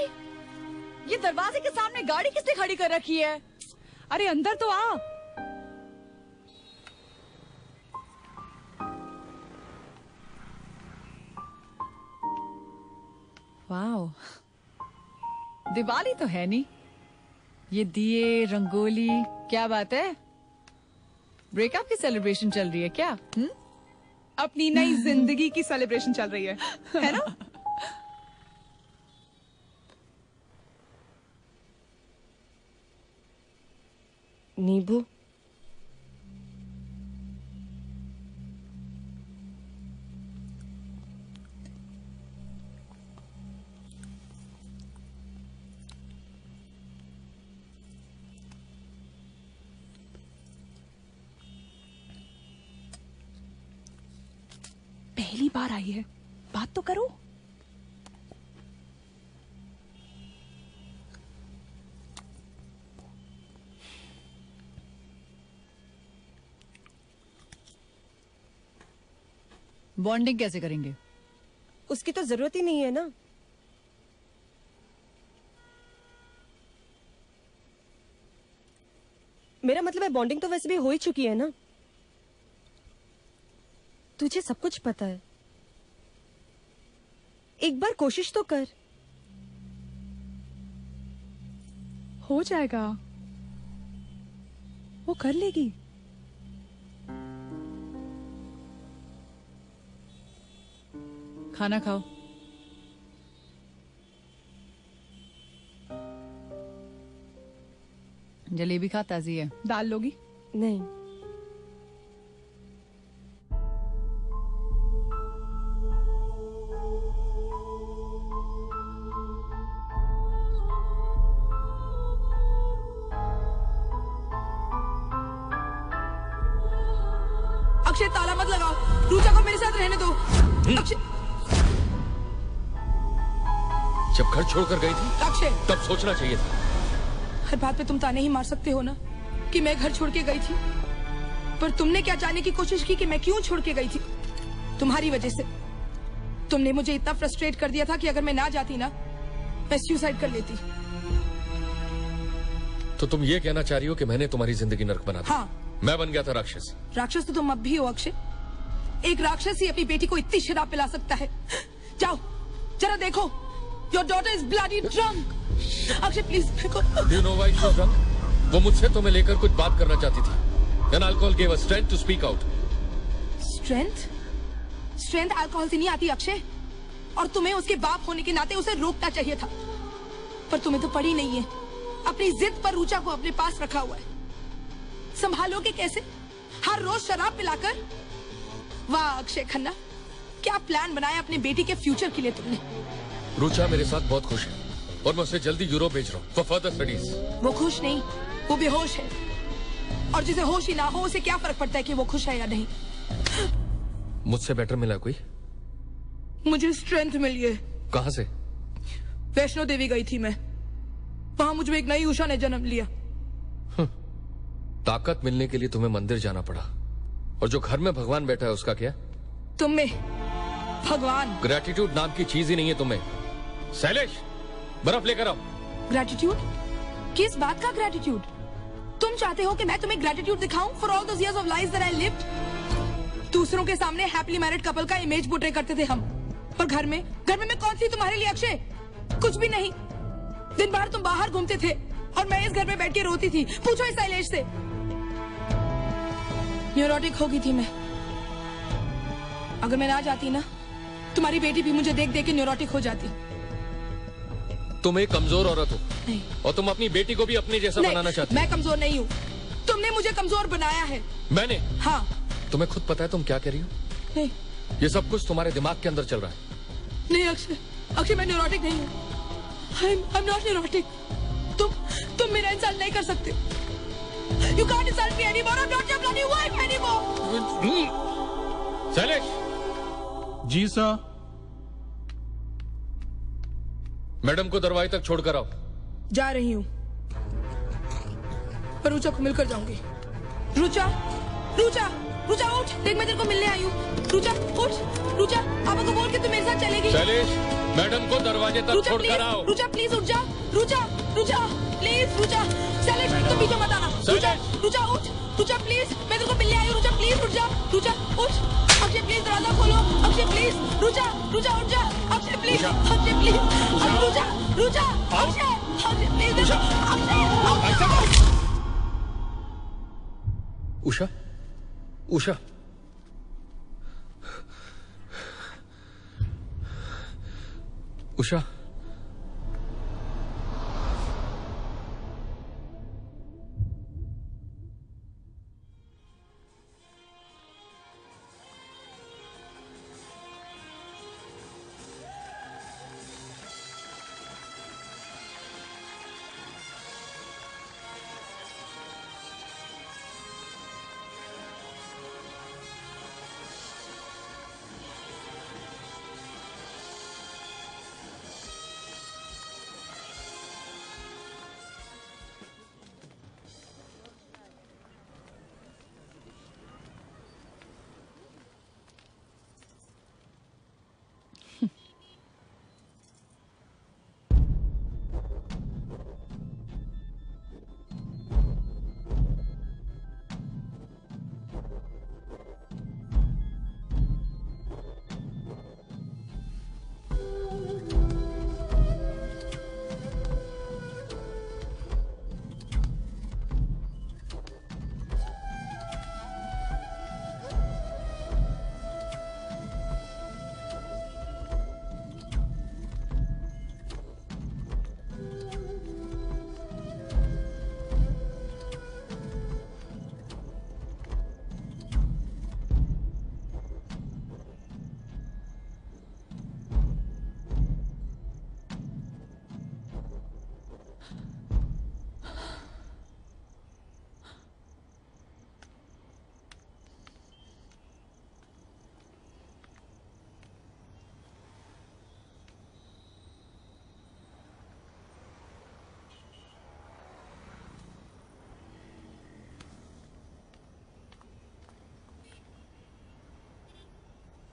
ये दरवाजे के सामने गाड़ी किसने खड़ी कर रखी है? अरे अंदर तो आ। वाओ, दिवाली तो है नहीं, ये दिए रंगोली, क्या बात है? ब्रेकअप की सेलिब्रेशन चल रही है क्या? अपनी नई जिंदगी की सेलिब्रेशन चल रही है ना? नींबू, पहली बार आई है, बात तो करो। बॉन्डिंग कैसे करेंगे? उसकी तो जरूरत ही नहीं है ना। मेरा मतलब है बॉन्डिंग तो वैसे भी हो ही चुकी है ना। तुझे सब कुछ पता है, एक बार कोशिश तो कर। हो जाएगा, वो कर लेगी। खाना खाओ। जलेबी खा, ताजी है। दाल लोगी? नहीं। अक्षय, ताला मत लगाओ, रुचा को मेरे साथ रहने दो। अक्षय, जब घर छोड़कर गई थी अक्षय, तब सोचना चाहिए था। हर बात पे तुम ताने ही मार सकते हो ना कि मैं घर छोड़ के गई थी, पर तुमने क्या जानने की कोशिश की कि मैं क्यों छोड़ के गई थी? तुम्हारी वजह से। तुमने मुझे इतना फ्रस्ट्रेट कर दिया था कि अगर मैं ना जाती ना, मैं सुसाइड कर लेती। तो तुम ये कहना चाह रही हो कि मैंने तुम्हारी जिंदगी नर्क बना दी? हाँ। मैं बन गया था राक्षस। राक्षस तो तुम अब भी हो अक्षय। एक राक्षस ही अपनी बेटी को इतनी शराब पिला सकता है। जाओ, जरा देखो, your daughter is bloody drunk. Akshay please देखो। Do you know why she was drunk? वो मुझसे तुम्हें लेकर कुछ बात करना चाहती थी। Then alcohol gave her strength to speak out. Strength? Strength alcohol से नहीं आती अक्षय, और तुम्हें उसके बाप होने के नाते उसे रोकना चाहिए था, पर तुम्हें तो पड़ी नहीं है। अपनी जिद पर रुचा को अपने पास रखा हुआ है। संभालोगे कैसे? हर रोज शराब पिलाकर? वाह अक्षय खन्ना, क्या प्लान बनाया अपने बेटी के फ्यूचर के लिए तुमने। रुचा मेरे साथ बहुत खुश है और मैं उसे जल्दी यूरोप भेज रहा हूँ फॉर फर्दर स्टडीज। वो खुश नहीं, वो बेहोश है, और जिसे होश ही ना हो उसे क्या फर्क पड़ता है कि वो खुश है या नहीं। मुझसे बेटर मिला कोई? मुझे स्ट्रेंथ मिली है। कहाँ से? वैष्णो देवी गई थी मैं, वहां मुझे एक नई उषा ने जन्म लिया। ताकत मिलने के लिए तुम्हें मंदिर जाना पड़ा, और जो घर में भगवान बैठा है उसका क्या? तुम में भगवान। ग्रेटिट्यूड नाम की चीज ही नहीं है तुम्हें। शैलेश, बर्फ लेकर आओ। ग्रेटिट्यूड? किस बात का ग्रेटिट्यूड? तुम चाहते हो कि मैं तुम्हें ग्रेटिट्यूड दिखाऊं for all those years of life that I lived? दूसरों के सामने हैप्पीली मैरिड कपल का इमेज पोर्ट्रे करते थे हम, पर घर में मैं कौन थी तुम्हारे लिए अक्षय? कुछ भी नहीं। दिन भर तुम बाहर घूमते थे और मैं इस घर में बैठ के रोती थी। पूछो इस शैलेश से। न्यूरोटिक हो गई थी मैं। अगर मैं ना जाती ना, तुम्हारी बेटी भी मुझे देख देख के न्यूरोटिक हो जाती। तुम एक कमजोर औरत हो नहीं, और तुम अपनी बेटी को भी अपने जैसा बनाना चाहती हो। मैं कमजोर नहीं हूँ, तुमने मुझे कमजोर बनाया है। मैंने? हाँ। तुम्हें खुद पता है तुम क्या कह रही हो? नहीं। ये सब कुछ तुम्हारे दिमाग के अंदर चल रहा है। नहीं अक्षय, मैं न्यूरोटिक नहीं हूँ। I'm not neurotic. तुम मेरा इंसल्ट नहीं कर सकते। You can't insult me anymore. I'm not your bloody wife anymore. Shailesh. जी सर। मैडम को दरवाजे तक छोड़कर आओ। जा रही हूँ, पर रुचा को मिलकर जाऊंगी। रुचा, रुचा, रुचा उठ, देख मैं तेरे को मिलने आई हूँ। रुचा उठ, रुचा पापा को बोल के तू मेरे साथ चलेगी। शैलेश, मैडम को दरवाजे तक छोड़कर आओ। रुचा प्लीज उठ जा, रुचा, रुचा प्लीज, रुचा। शैलेश तुम बीच में मत आना। रुचा, रुचा उठ, रुचा प्लीज, मैं तेरे को मिलने आई हूँ। रुचा प्लीज उठ जा, रुचा उठ। अक्षय प्लीज दरवाजा खोलो, अक्षय प्लीज। रुचा, रुचा उठ जा, Akshay please, Akshay please, Rucha, Rucha, Akshay, Akshay please, Akshay. Usha, Usha, Usha,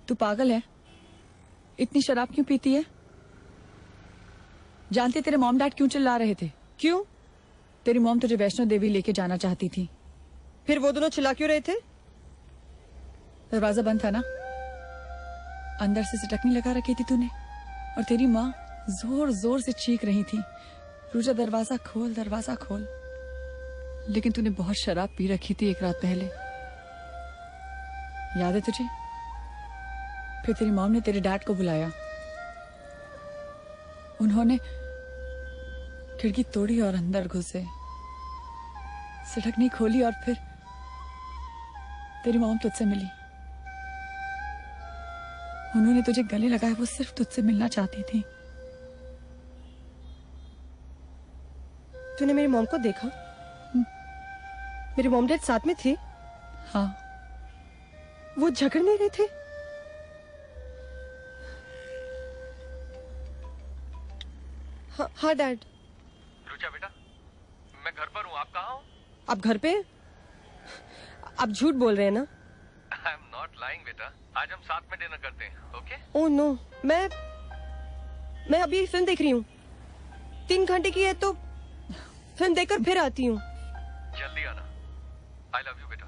तू पागल है? इतनी शराब क्यों पीती है? जानते तेरे मॉम डैड क्यों चिल्ला रहे थे? क्यों? तेरी मॉम तुझे वैष्णो देवी लेके जाना चाहती थी। फिर वो दोनों चिल्ला क्यों रहे थे? दरवाजा बंद था ना, अंदर से सिटकनी लगा रखी थी तूने, और तेरी माँ जोर जोर से चीख रही थी, रुचा दरवाजा खोल, दरवाजा खोल। लेकिन तूने बहुत शराब पी रखी थी एक रात पहले, याद है तुझे? फिर तेरी मॉम ने तेरे डैड को बुलाया, उन्होंने खिड़की तोड़ी और अंदर घुसे, सिटकनी खोली और फिर तेरी मॉम तुझसे मिली। उन्होंने तुझे गले लगाया, वो सिर्फ तुझसे मिलना चाहती थी। तूने मेरी मॉम को देखा? मेरे मॉम डैड साथ में थे? हाँ। वो झगड़ नहीं रहे थे? हाँ डैड। रुचा बेटा, मैं घर पर हूँ, आप कहाँ हो? आप घर पे? आप झूठ बोल रहे हैं ना? आई एम नॉट लाइंग बेटा, आज हम साथ में डिनर करते हैं, ओके? ओह नो, मैं अभी फिल्म देख रही हूँ। 3 घंटे की है तो फिल्म देखकर फिर आती हूँ। जल्दी आना। आई लव यू बेटा।